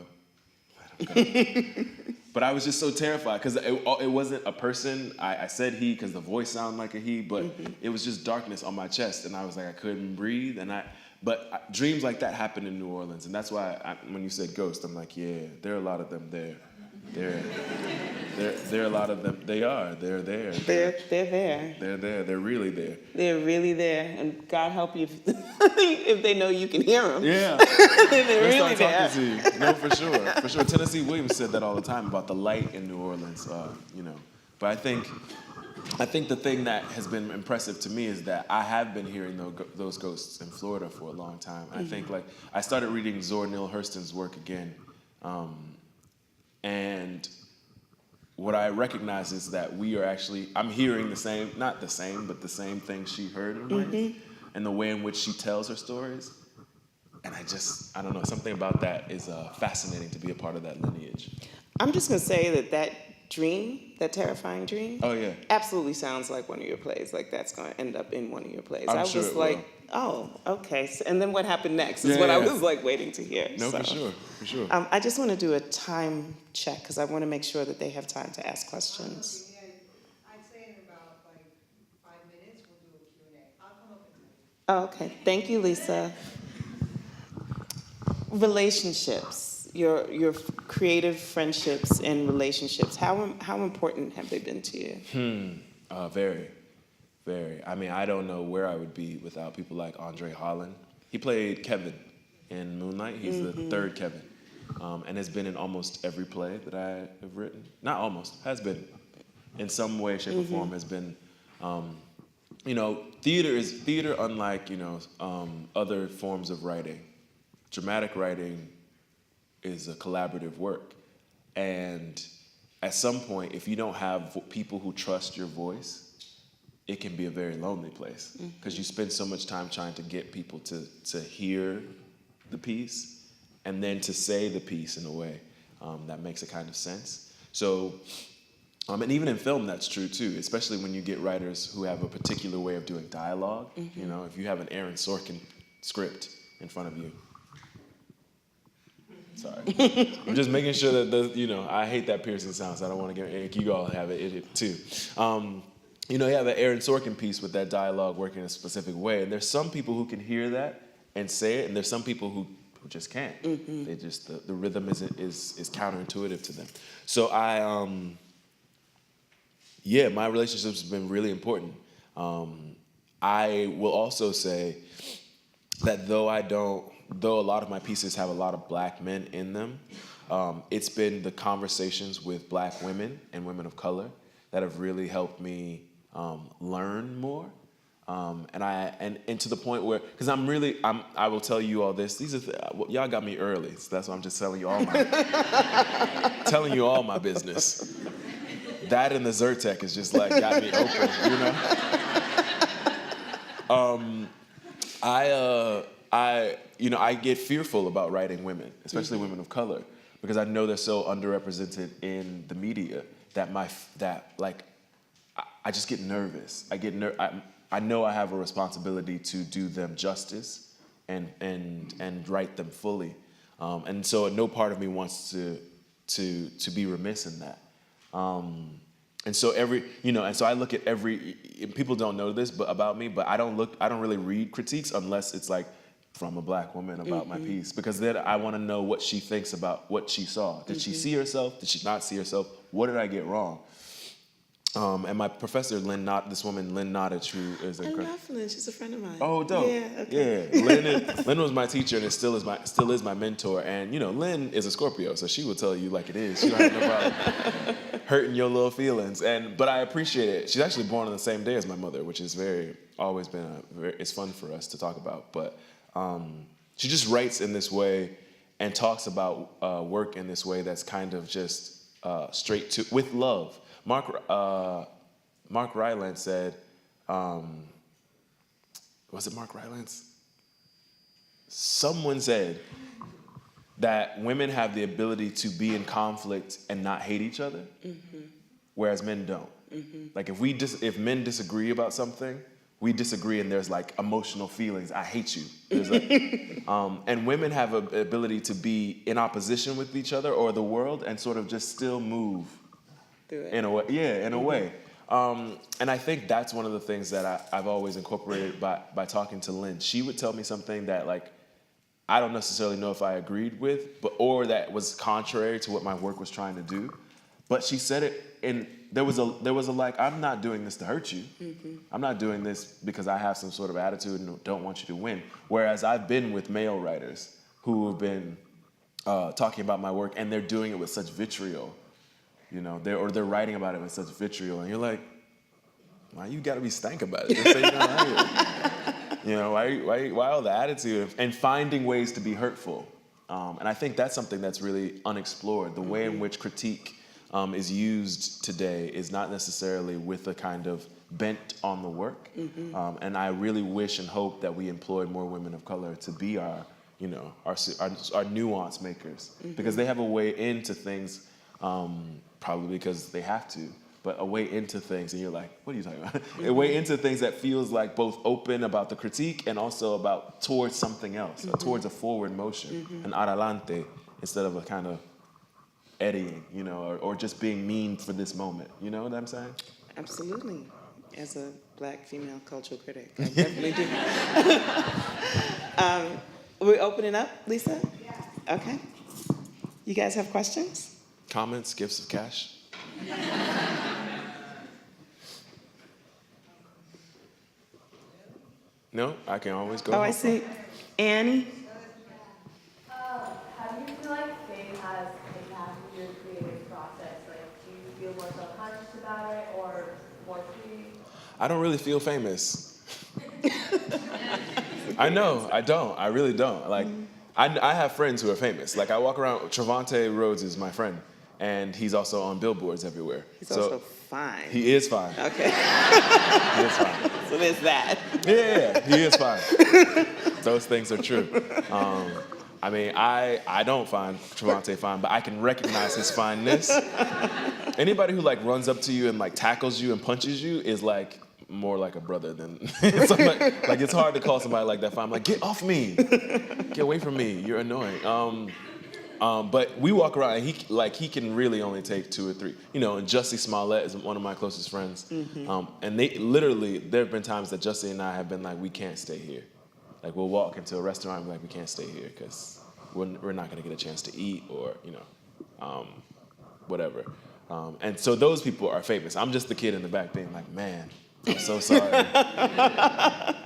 But I was just so terrified because it wasn't a person. I said he because the voice sounded like a he, but it was just darkness on my chest, and I was like, I couldn't breathe. But dreams like that happen in New Orleans, and that's why when you said ghost, I'm like, yeah, there are a lot of them there. There are a lot of them. They are. They're there. They're there. They're there. They're really there. They're really there, and God help you if, if they know you can hear them. Yeah. They're They really start there. talking to you. No, for sure. For sure. Tennessee Williams said that all the time about the light in New Orleans, But I think the thing that has been impressive to me is that I have been hearing those ghosts in Florida for a long time. I think I started reading Zora Neale Hurston's work again, and what I recognize is that I'm hearing the same, not the same, but the same thing she heard in life, and the way in which she tells her stories. And I don't know, something about that is fascinating to be a part of that lineage. I'm just going to say that dream, that terrifying dream, Oh, yeah. absolutely sounds like one of your plays. Like that's going to end up in one of your plays. I'm I sure was it like, will. oh, okay. So, and then what happened next is what I was like waiting to hear. No, so. for sure. I just want to do a time check because I want to make sure that they have time to ask questions. I'd say in about 5 minutes we'll do a Q&A. I'll come up and tell you. Oh, okay. Thank you, Lisa. Relationships, your creative friendships and relationships. How important have they been to you? Very, very. I mean, I don't know where I would be without people like Andre Holland. He played Kevin in Moonlight. He's the third Kevin, and has been in almost every play that I have written. Not almost, has been. In some way, shape, or form, has been. Theater, unlike other forms of writing. Dramatic writing is a collaborative work, and at some point, if you don't have people who trust your voice, it can be a very lonely place because you spend so much time trying to get people to hear the piece and then to say the piece in a way that makes a kind of sense. So, and even in film, that's true too, especially when you get writers who have a particular way of doing dialogue. If you have an Aaron Sorkin script in front of you. Sorry. I'm just making sure that I hate that piercing sound, so I don't want to get you all have it too. You have an Aaron Sorkin piece with that dialogue working in a specific way, and there's some people who can hear that and say it, and there's some people who just can't. They just the rhythm is counterintuitive to them. So my relationships have been really important. I will also say that though a lot of my pieces have a lot of black men in them, it's been the conversations with black women and women of color that have really helped me learn more. And to the point where, because I will tell you all this. Y'all got me early, so that's why I'm just telling you all my business. That and the Zyrtec is just like got me open, I get fearful about writing women, especially women of color, because I know they're so underrepresented in the media I just get nervous. I know I have a responsibility to do them justice and write them fully, and so no part of me wants to be remiss in that. And so I look at people don't know this about me, but I don't really read critiques unless it's like from a black woman about my piece, because then I want to know what she thinks about what she saw. Did she see herself? Did she not see herself? What did I get wrong? And my professor, Lynn Nottage, who is I love Lynn. She's a friend of mine. Oh, dope. Yeah, okay. Yeah. Lynn was my teacher and still is my mentor. And Lynn is a Scorpio, so she will tell you like it is. She don't have no problem hurting your little feelings. But I appreciate it. She's actually born on the same day as my mother, which is always been it's fun for us to talk about. But she just writes in this way and talks about work in this way that's kind of just straight to with love. Mark Rylance said, was it Mark Rylance? Someone said that women have the ability to be in conflict and not hate each other, whereas men don't. Like if men disagree about something, we disagree and there's like emotional feelings. I hate you. And women have an ability to be in opposition with each other or the world and sort of just still move. In a way, yeah, in a way. And I think that's one of the things that I've always incorporated by talking to Lynn. She would tell me something that I don't necessarily know if I agreed with, or that was contrary to what my work was trying to do. But she said it, and there was a like, I'm not doing this to hurt you. I'm not doing this because I have some sort of attitude and don't want you to win. Whereas I've been with male writers who have been talking about my work, and they're doing it with such vitriol, you know, they're writing about it with such vitriol, and you're like, why you gotta be stank about it? Just say you don't like it. You know, why all the attitude and finding ways to be hurtful? And I think that's something that's really unexplored. The way in which critique is used today is not necessarily with a kind of bent on the work. And I really wish and hope that we employ more women of color to be our nuance makers, because they have a way into things, probably because they have to, but a way into things, and you're like, what are you talking about? A way into things that feels like both open about the critique and also about towards something else, towards a forward motion, an adelante, instead of a kind of eddying, you know, or just being mean for this moment. You know what I'm saying? Absolutely. As a Black female cultural critic, I definitely do. We're opening up, Lisa? Yeah. Okay. You guys have questions? Comments, gifts of cash? No, I can always go. Oh, I see. Annie? How do you feel like fame has impacted your creative process? Like, do you feel more self-conscious about it or more free? I don't really feel famous. I know, I don't. I really don't. Like, I have friends who are famous. Like, I walk around, Trevante Rhodes is my friend, and he's also on billboards everywhere. He's also fine. He is fine. Okay. He is fine. So there's that. Yeah, he is fine. Those things are true. I mean, I don't find Trevante fine, but I can recognize his fineness. Anybody who like runs up to you and like tackles you and punches you is like more like a brother than somebody, like it's hard to call somebody like that fine. I'm like, get off me, get away from me, you're annoying. But we walk around and he can really only take 2 or 3. You know, and Jussie Smollett is one of my closest friends. And they literally, there have been times that Jussie and I have been like, we can't stay here. Like we'll walk into a restaurant and be like, we can't stay here because we're not gonna get a chance to eat or, you know, whatever. And so those people are famous. I'm just the kid in the back being like, man, I'm so sorry.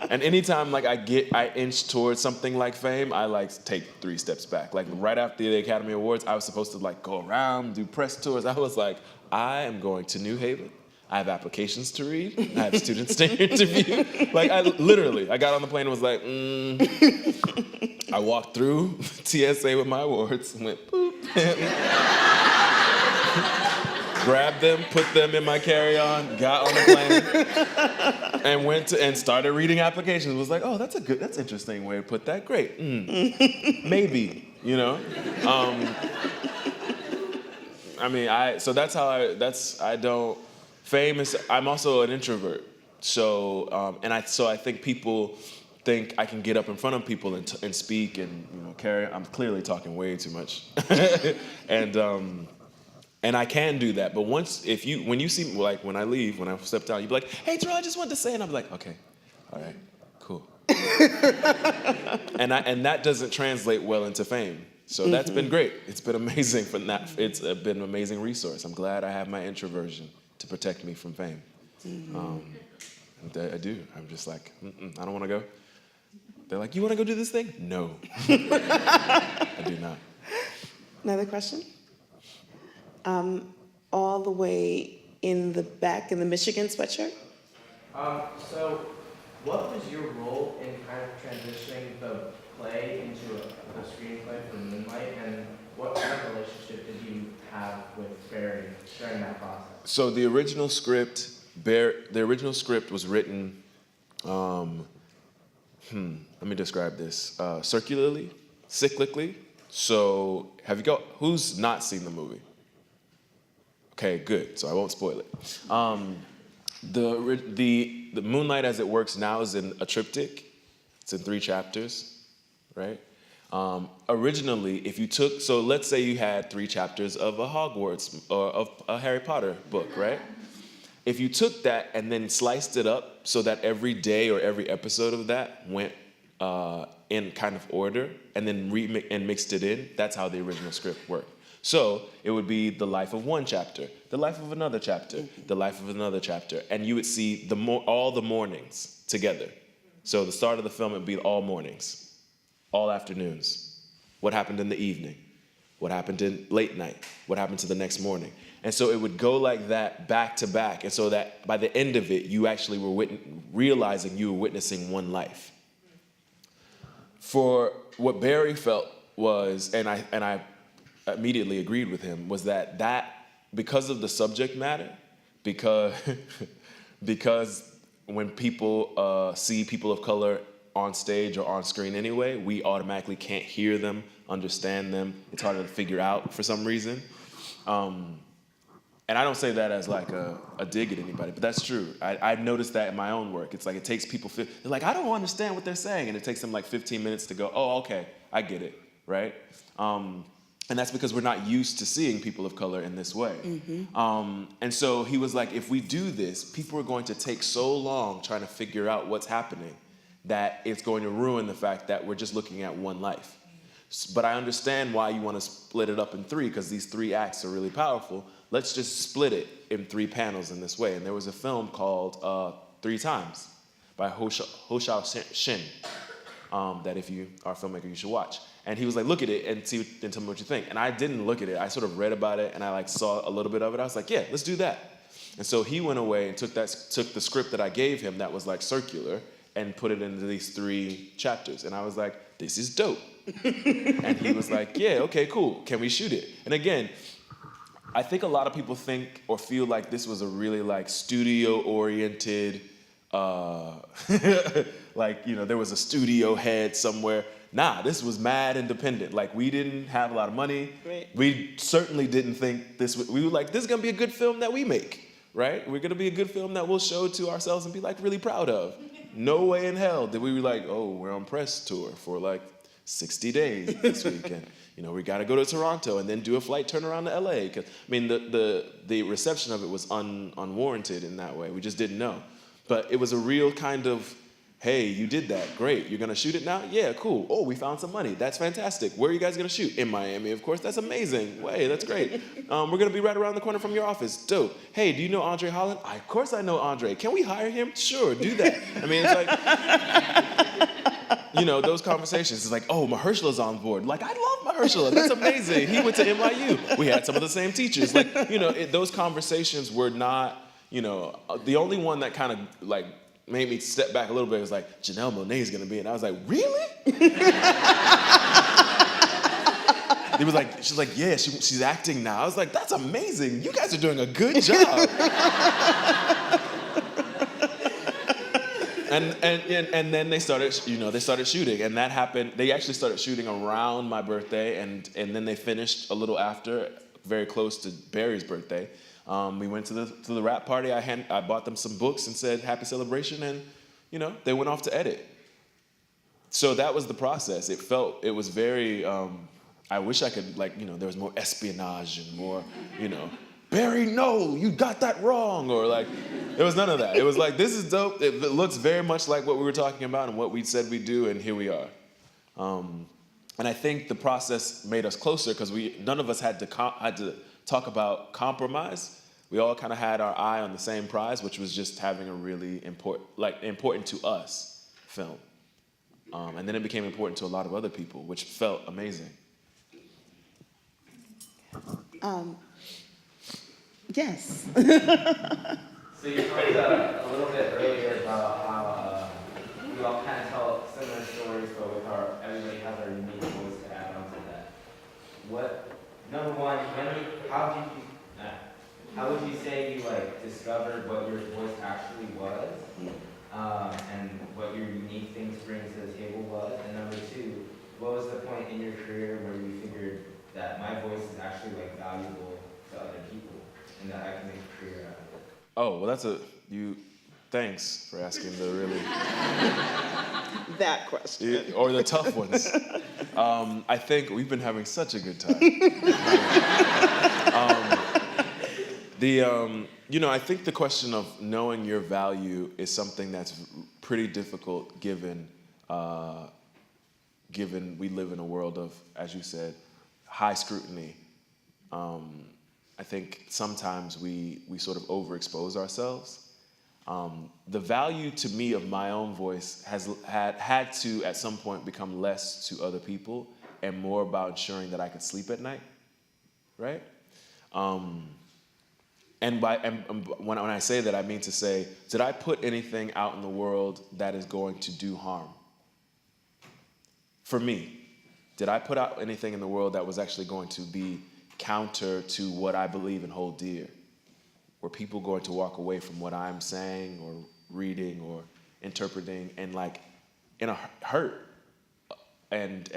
And anytime like I inch towards something like fame, I like take 3 steps back. Like right after the Academy Awards, I was supposed to like go around, do press tours. I was like, I am going to New Haven. I have applications to read. I have students to interview. Like I got on the plane and was like, I walked through TSA with my awards and went boop. Grabbed them, put them in my carry-on, got on the plane, and went to and started reading applications. Was like, oh, that's interesting way to put that. Great, maybe, you know. I mean, I'm also an introvert, so I think people think I can get up in front of people and speak and carry. I'm clearly talking way too much, and I can do that, but when you see me, like when I leave, when I step down, you be like, hey, Tarell, I just wanted to say, and I'm like, okay, all right, cool. and that doesn't translate well into fame. So that's been great. It's been amazing it's been an amazing resource. I'm glad I have my introversion to protect me from fame. I do. I'm just like, I don't want to go. They're like, you want to go do this thing? No, I do not. Another question? All the way in the back in the Michigan sweatshirt. So what was your role in kind of transitioning the play into a screenplay for Moonlight, and what kind of relationship did you have with Barry during that process? So the original script was written, let me describe this, circularly, cyclically. So who's not seen the movie? Okay, good. So I won't spoil it. The Moonlight as it works now is in a triptych. It's in 3 chapters, right? Originally, let's say you had 3 chapters of a Hogwarts or of a Harry Potter book, right? If you took that and then sliced it up so that every day or every episode of that went in kind of order and then mixed it in, that's how the original script worked. So it would be the life of one chapter, the life of another chapter, the life of another chapter, and you would see all the mornings together. So the start of the film would be all mornings, all afternoons, what happened in the evening, what happened in late night, what happened to the next morning. And so it would go like that back to back, and so that by the end of it, you actually were realizing you were witnessing one life. For what Barry felt was, and I immediately agreed with him, was that because of the subject matter, because when people see people of color on stage or on screen anyway, we automatically can't hear them, understand them. It's harder to figure out for some reason. And I don't say that as like a dig at anybody, but that's true. I noticed that in my own work. It's like it takes people, they're like, I don't understand what they're saying. And it takes them like 15 minutes to go, oh, okay, I get it, right? And that's because we're not used to seeing people of color in this way. And so he was like, if we do this, people are going to take so long trying to figure out what's happening that it's going to ruin the fact that we're just looking at one life. But I understand why you want to split it up in 3, because these 3 acts are really powerful. Let's just split it in 3 panels in this way. And there was a film called 3 Times by Ho Shao Shin that if you are a filmmaker, you should watch. And he was like, look at it and tell me what you think. And I didn't look at it. I sort of read about it and I like saw a little bit of it. I was like, yeah, let's do that. And so he went away and took the script that I gave him that was like circular and put it into these 3 chapters. And I was like, this is dope. And he was like, yeah, okay, cool. Can we shoot it? And again, I think a lot of people think or feel like this was a really like studio-oriented, like, you know, there was a studio head somewhere. Nah, this was mad independent. Like, we didn't have a lot of money. Right. We certainly didn't think we were like, this is gonna be a good film that we make, right? We're gonna be a good film that we'll show to ourselves and be like really proud of. No way in hell did we be like, oh, we're on press tour for like 60 days this weekend. You know, we got to go to Toronto and then do a flight turnaround to LA. 'Cause, I mean, the reception of it was unwarranted in that way. We just didn't know. But it was a real kind of, hey, you did that. Great. You're going to shoot it now? Yeah, cool. Oh, we found some money. That's fantastic. Where are you guys going to shoot? In Miami, of course. That's amazing. Way, that's great. We're going to be right around the corner from your office. Dope. Hey, do you know Andre Holland? Of course I know Andre. Can we hire him? Sure, do that. I mean, it's like... You know, those conversations, it's like, oh, Mahershala's on board. Like, I love Mahershala. That's amazing. He went to NYU. We had some of the same teachers. Like, you know, those conversations were not, you know, the only one that kind of, like, made me step back a little bit was like, Janelle Monáe's going to be in. I was like, really? He was like, she's like, yeah, she's acting now. I was like, that's amazing. You guys are doing a good job. And then they started shooting, and that happened. They actually started shooting around my birthday, and then they finished a little after, very close to Barry's birthday. We went to the rap party. I bought them some books and said happy celebration, and you know they went off to edit. So that was the process. It was very. I wish I could there was more espionage and more Barry, no, you got that wrong, or like, there was none of that. It was like, this is dope. It looks very much like what we were talking about and what we said we'd do, and here we are. And I think the process made us closer because none of us had to talk about compromise. We all kind of had our eye on the same prize, which was just having a really important to us film. And then it became important to a lot of other people, which felt amazing. Yes. So you talked a little bit earlier about how we all kind of tell similar stories, but with everybody has our unique voice to add on to that. Number one, how would you say you discovered what your voice actually was, and what your unique things bring to the table was? And number two, what was the point in your career where you figured that my voice is actually valuable to other people? And that I can make a career out of it. Oh, well, thanks for asking the really... That question. Or the tough ones. I think we've been having such a good time. I think the question of knowing your value is something that's pretty difficult given we live in a world of, as you said, high scrutiny, I think sometimes we sort of overexpose ourselves. The value to me of my own voice has had to, at some point, become less to other people and more about ensuring that I could sleep at night, right? And when I say that, I mean to say, did I put anything out in the world that is going to do harm? For me, did I put out anything in the world that was actually going to be counter to what I believe and hold dear? Were people going to walk away from what I'm saying or reading or interpreting and like in a hurt and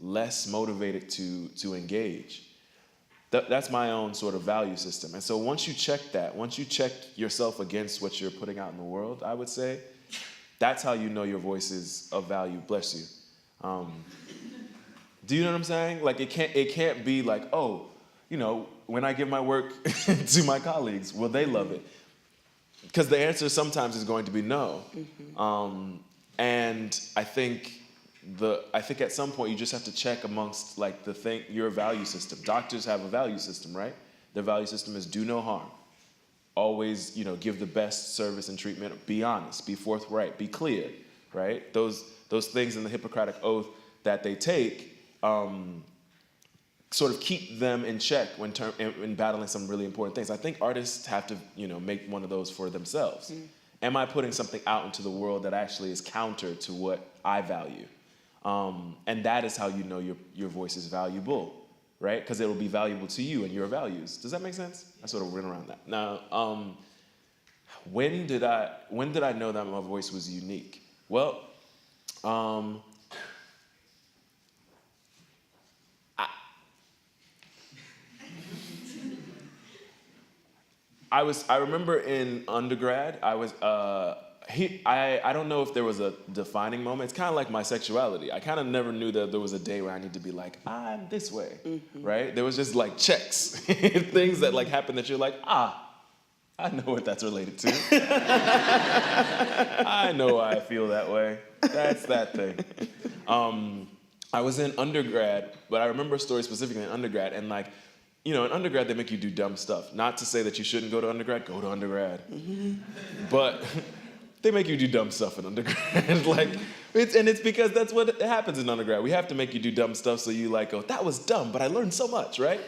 less motivated to engage? That's my own sort of value system. And so once you check that, once you check yourself against what you're putting out in the world, I would say, that's how you know your voice is of value. Bless you. Do you know what I'm saying? Like it can't be like, oh, you know, when I give my work to my colleagues, will they love it? Because the answer sometimes is going to be no. Mm-hmm. And I think at some point you just have to check amongst like your value system. Doctors have a value system, right? Their value system is do no harm. Always, you know, give the best service and treatment. Be honest, be forthright, be clear, right? Those things in the Hippocratic Oath that they take sort of keep them in check when battling some really important things. I think artists have to, you know, make one of those for themselves. Mm. Am I putting something out into the world that actually is counter to what I value? And that is how you know your voice is valuable, right? Because it will be valuable to you and your values. Does that make sense? I sort of went around that. Now, when did I know that my voice was unique? Well, I remember in undergrad, I don't know if there was a defining moment. It's kind of like my sexuality. I kind of never knew that there was a day where I need to be like, I'm this way, mm-hmm. right? There was just like checks, things that like happen that you're like, I know what that's related to. I know why I feel that way. That's that thing. I was in undergrad, but I remember a story specifically in undergrad, and like, you know, in undergrad, they make you do dumb stuff. Not to say that you shouldn't go to undergrad. Mm-hmm. But they make you do dumb stuff in undergrad. It's because that's what happens in undergrad. We have to make you do dumb stuff so you like go, that was dumb, but I learned so much, right?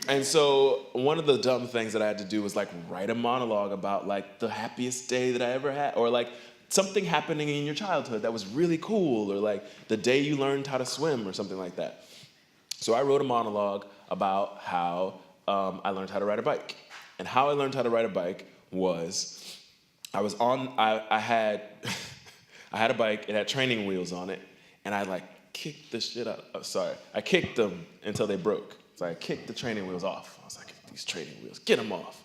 And so one of the dumb things that I had to do was like write a monologue about like the happiest day that I ever had, or like something happening in your childhood that was really cool, or like the day you learned how to swim or something like that. So I wrote a monologue about how I learned how to ride a bike. And how I learned how to ride a bike was, I had a bike, it had training wheels on it, and I like kicked the shit out, I kicked them until they broke. So I kicked the training wheels off. I was like, these training wheels, get them off.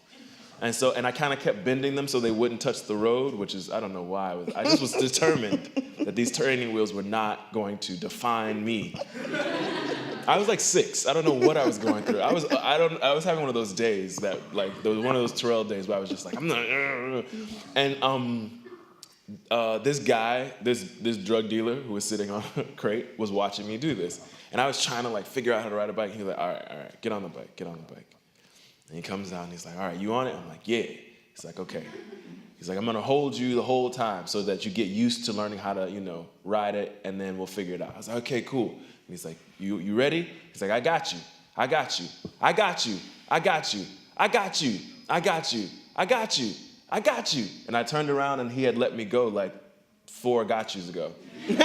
And I kind of kept bending them so they wouldn't touch the road, which is, I don't know why. I just was determined that these training wheels were not going to define me. I was like 6. I don't know what I was going through. I was having one of those days that, like, there was one of those Tarell days where I was just like, I'm not. And this guy, this drug dealer who was sitting on a crate was watching me do this. And I was trying to, like, figure out how to ride a bike. He was like, all right, get on the bike. And he comes down and he's like, all right, you on it? I'm like, yeah. He's like, okay. He's like, I'm gonna hold you the whole time so that you get used to learning how to, you know, ride it, and then we'll figure it out. I was like, okay, cool. And he's like, you ready? He's like, I got you. And I turned around and he had let me go like 4 got yous ago. And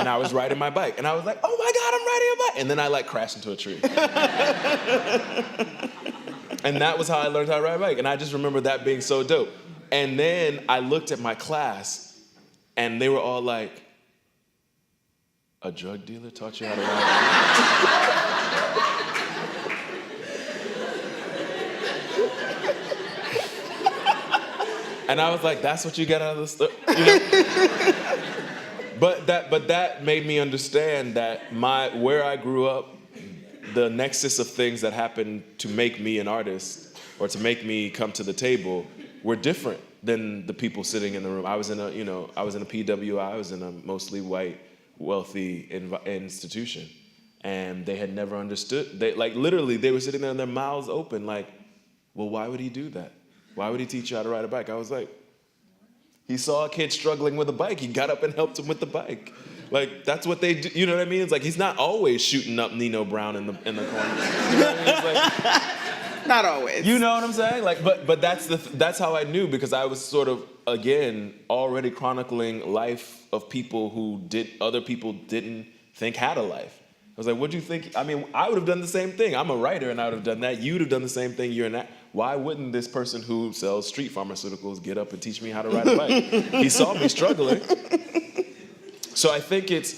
I was riding my bike, and I was like, oh my God, I'm riding a bike. And then I like crashed into a tree. And that was how I learned how to ride a bike. And I just remember that being so dope. And then I looked at my class, and they were all like, a drug dealer taught you how to ride a bike? And I was like, that's what you got out of the story? You know? But that made me understand that where I grew up, the nexus of things that happened to make me an artist or to make me come to the table were different than the people sitting in the room. I was in a PWI, I was in a mostly white, wealthy institution. and they had never understood. They like literally they were sitting there and their mouths open, like, well, why would he do that? Why would he teach you how to ride a bike? I was like, he saw a kid struggling with a bike. He got up and helped him with the bike. Like, that's what they do. You know what I mean? It's like he's not always shooting up Nino Brown in the corner. You know what I mean? It's like, Not always. you know what I'm saying? Like, but that's how I knew, because I was sort of, again, already chronicling life of people who other people didn't think had a life. I was like, what do you think? I mean, I would have done the same thing. I'm a writer, and I would have done that. You'd have done the same thing. You're an actor. Why wouldn't this person who sells street pharmaceuticals get up and teach me how to ride a bike? He saw me struggling. So I think it's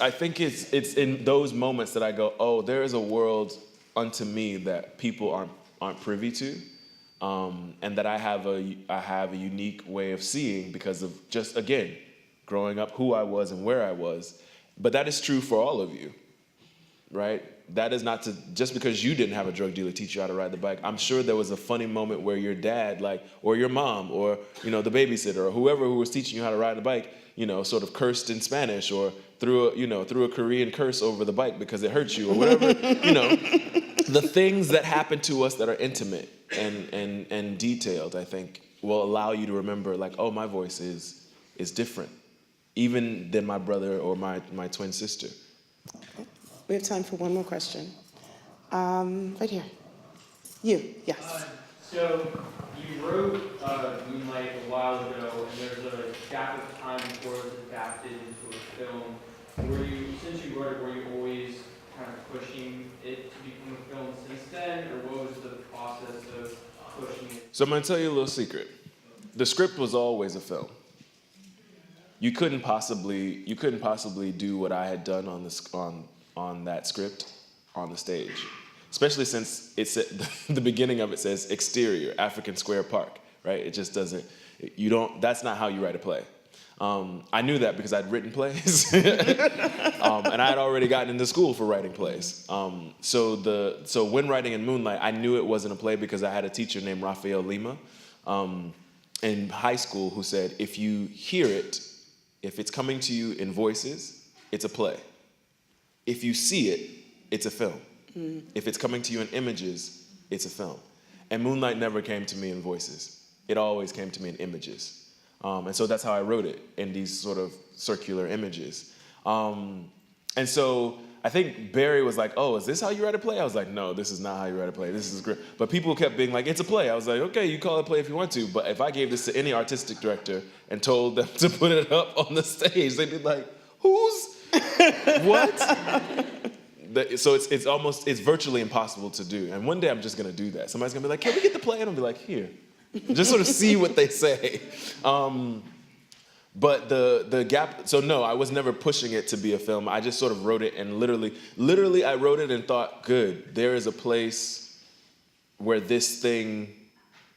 in those moments that I go, oh, there is a world unto me that people aren't privy to, and that I have a unique way of seeing because of just, again, growing up, who I was and where I was. But that is true for all of you, right? That is not to, just because you didn't have a drug dealer teach you how to ride the bike. I'm sure there was a funny moment where your dad, or your mom, or, the babysitter, or whoever who was teaching you how to ride the bike, sort of cursed in Spanish, or threw a Korean curse over the bike because it hurt you, or whatever. The things that happen to us that are intimate and detailed, I think, will allow you to remember, like, oh, my voice is different, even than my brother or my twin sister. We have time for one more question. Right here. You, yes. So you wrote Moonlight a while ago, and there's a gap of time before it was adapted into a film. Since you wrote it, were you always kind of pushing it to become a film since then, or what was the process of pushing it? So I'm going to tell you a little secret. The script was always a film. You couldn't possibly do what I had done on that script on the stage, especially since it's at the beginning of it says exterior African Square Park, right? It just doesn't. That's not how you write a play. I knew that because I'd written plays, and I had already gotten into school for writing plays. So when writing in Moonlight, I knew it wasn't a play because I had a teacher named Rafael Lima in high school who said, if you hear it, if it's coming to you in voices, it's a play. If you see it, it's a film. If it's coming to you in images, it's a film. And Moonlight never came to me in voices. It always came to me in images. And so that's how I wrote it, in these sort of circular images. And so I think Barry was like, oh, is this how you write a play? I was like, no, this is not how you write a play. This is great. But people kept being like, it's a play. I was like, okay, you call it a play if you want to. But if I gave this to any artistic director and told them to put it up on the stage, they'd be like, what? So it's virtually impossible to do. And one day I'm just going to do that. Somebody's going to be like, can we get the play? And I'll be like, here. Just sort of see what they say. But the gap, so no, I was never pushing it to be a film. I just sort of wrote it, and literally I wrote it and thought, good, there is a place where this thing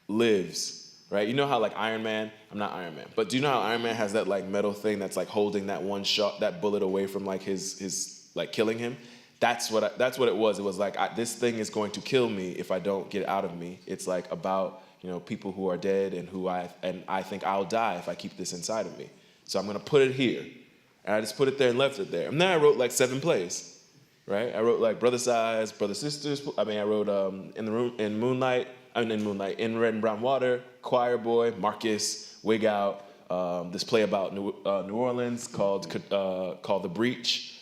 lives, right? You know how like Iron Man, I'm not Iron Man, but do you know how Iron Man has that like metal thing that's like holding that one shot, that bullet away from like his like killing him? That's what it was. It was like, this thing is going to kill me if I don't get it out of me. It's like about, people who are dead and I think I'll die if I keep this inside of me. So I'm going to put it here. And I just put it there and left it there. And then I wrote like 7 plays, right? I wrote like Brother Size, Brother Sisters. I wrote in Moonlight, In Red and Brown Water, Choir Boy, Marcus, Wig Out, this play about New Orleans called The Breach.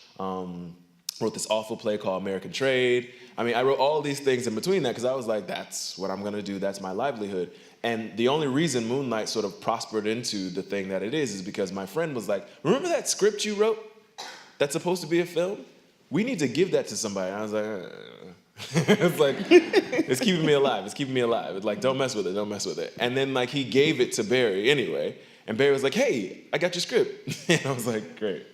Wrote this awful play called American Trade. I wrote all these things in between that because I was like, that's what I'm going to do. That's my livelihood. And the only reason Moonlight sort of prospered into the thing that it is because my friend was like, remember that script you wrote that's supposed to be a film? We need to give that to somebody. And I was like, it's like, it's keeping me alive. It's keeping me alive. It's like, don't mess with it. Don't mess with it. And then like he gave it to Barry anyway. And Barry was like, hey, I got your script. And I was like, great.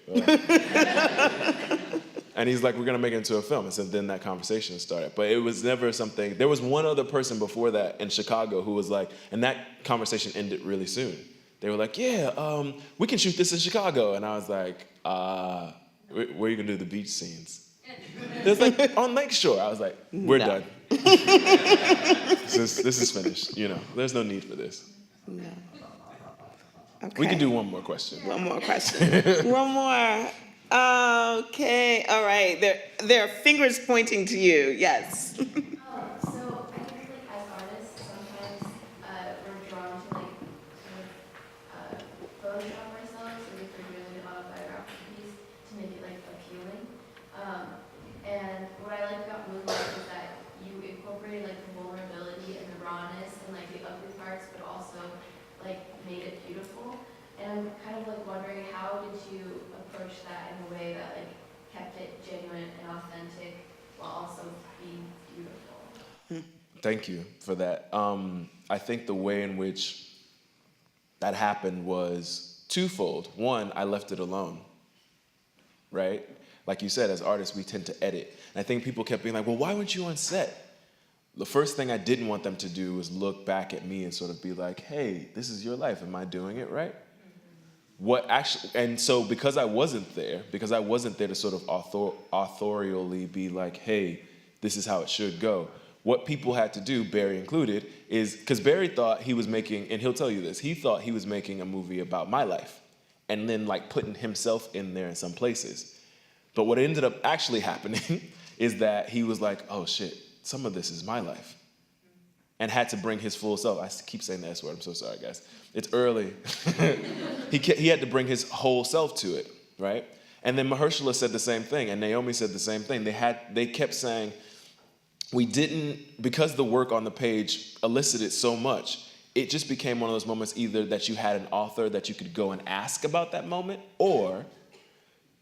And he's like, we're going to make it into a film. And so then that conversation started. But it was never something. There was one other person before that in Chicago who was like, and that conversation ended really soon. They were like, yeah, we can shoot this in Chicago. And I was like, where are you going to do the beach scenes? It was like, on Lakeshore. I was like, we're done. This is finished. There's no need for this. No. Okay. We can do one more question. One more question. One more. Okay, all right. There are fingers pointing to you. Yes. So I think like as artists, sometimes we're drawn to like sort of Photoshop ourselves, or if we're doing an autobiographical piece to make it like appealing. And what I like about Moonlight is that you incorporated like the vulnerability and the rawness and like the ugly parts, but also like made it beautiful. And I'm kind of like wondering, how did you approach that in a way that like kept it genuine and authentic while also being beautiful? Thank you for that. I think the way in which that happened was twofold. One, I left it alone, right? Like you said, as artists, we tend to edit. And I think people kept being like, well, why weren't you on set? The first thing I didn't want them to do was look back at me and sort of be like, hey, this is your life. Am I doing it right? And so because I wasn't there to sort of authorially be like, hey, this is how it should go, what people had to do, Barry included, is, because Barry thought he was making, and he'll tell you this, he thought he was making a movie about my life, and then like putting himself in there in some places. But what ended up actually happening is that he was like, oh shit, some of this is my life. And had to bring his full self. I keep saying the S word, I'm so sorry, guys. It's early. He had to bring his whole self to it, right? And then Mahershala said the same thing, and Naomi said the same thing. They kept saying, we didn't, because the work on the page elicited so much, it just became one of those moments either that you had an author that you could go and ask about that moment, or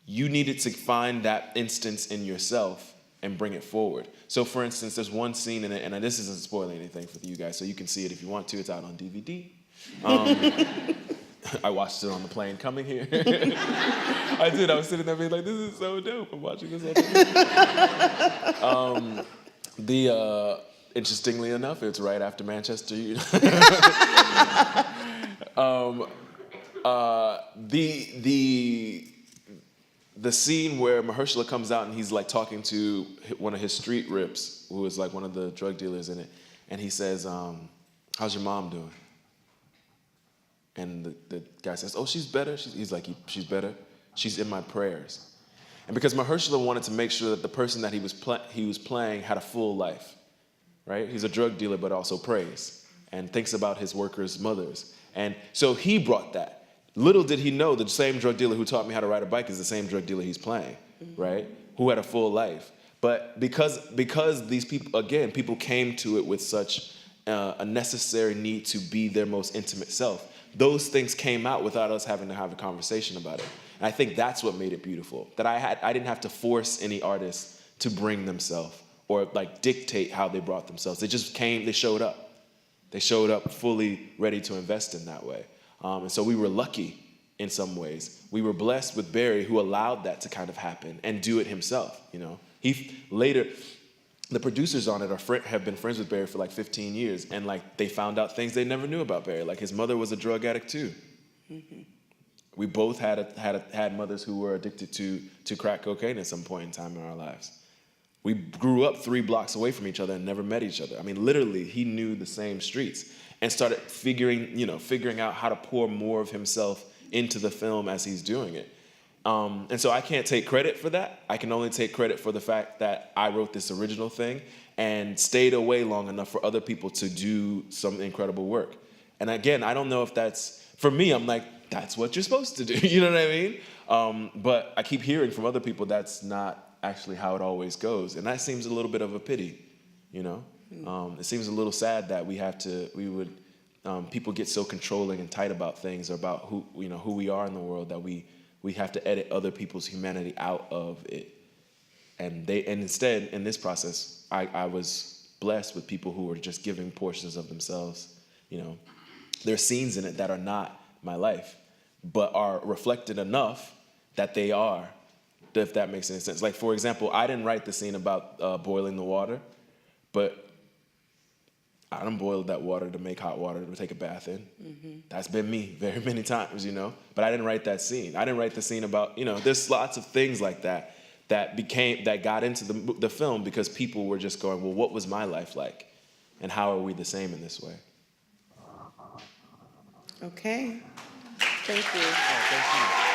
you needed to find that instance in yourself and bring it forward. So for instance, there's one scene in it, and this isn't spoiling anything for you guys, so you can see it if you want to. It's out on DVD. I watched it on the plane coming here. I did. I was sitting there being like, this is so dope. I'm watching this on TV. Interestingly enough, it's right after Manchester. The scene where Mahershala comes out and he's like talking to one of his street rips, who is like one of the drug dealers in it, and he says, how's your mom doing? And the guy says, oh, she's better. He's like, she's better. She's in my prayers. And because Mahershala wanted to make sure that the person that he was playing had a full life, right? He's a drug dealer, but also prays and thinks about his workers' mothers. And so he brought that. Little did he know the same drug dealer who taught me how to ride a bike is the same drug dealer he's playing, right? Who had a full life. But because these people, again, people came to it with such a necessary need to be their most intimate self, those things came out without us having to have a conversation about it. And I think that's what made it beautiful. That I didn't have to force any artist to bring themselves or like dictate how they brought themselves. They just came, they showed up. They showed up fully ready to invest in that way. And so we were lucky in some ways. We were blessed with Barry, who allowed that to kind of happen and do it himself. You know, the producers on it have been friends with Barry for like 15 years, and like they found out things they never knew about Barry. Like his mother was a drug addict too. Mm-hmm. We both had mothers who were addicted to crack cocaine at some point in time in our lives. We grew up 3 blocks away from each other and never met each other. I mean, literally, he knew the same streets and started figuring out how to pour more of himself into the film as he's doing it. And so I can't take credit for that. I can only take credit for the fact that I wrote this original thing and stayed away long enough for other people to do some incredible work. And again, I don't know if that's, for me, I'm like, that's what you're supposed to do. You know what I mean? But I keep hearing from other people that's not actually how it always goes. And that seems a little bit of a pity, you know? It seems a little sad that people get so controlling and tight about things or about who we are in the world that we have to edit other people's humanity out of it. And instead, in this process, I was blessed with people who were just giving portions of themselves. You know, there are scenes in it that are not my life, but are reflected enough that they are, if that makes any sense. Like, for example, I didn't write the scene about boiling the water, but I done boiled that water to make hot water to take a bath in. Mm-hmm. That's been me very many times, you know. But I didn't write that scene. I didn't write the scene about, you know, there's lots of things like that got into the film because people were just going, well, what was my life like? And how are we the same in this way? Okay. Thank you. Oh, thank you.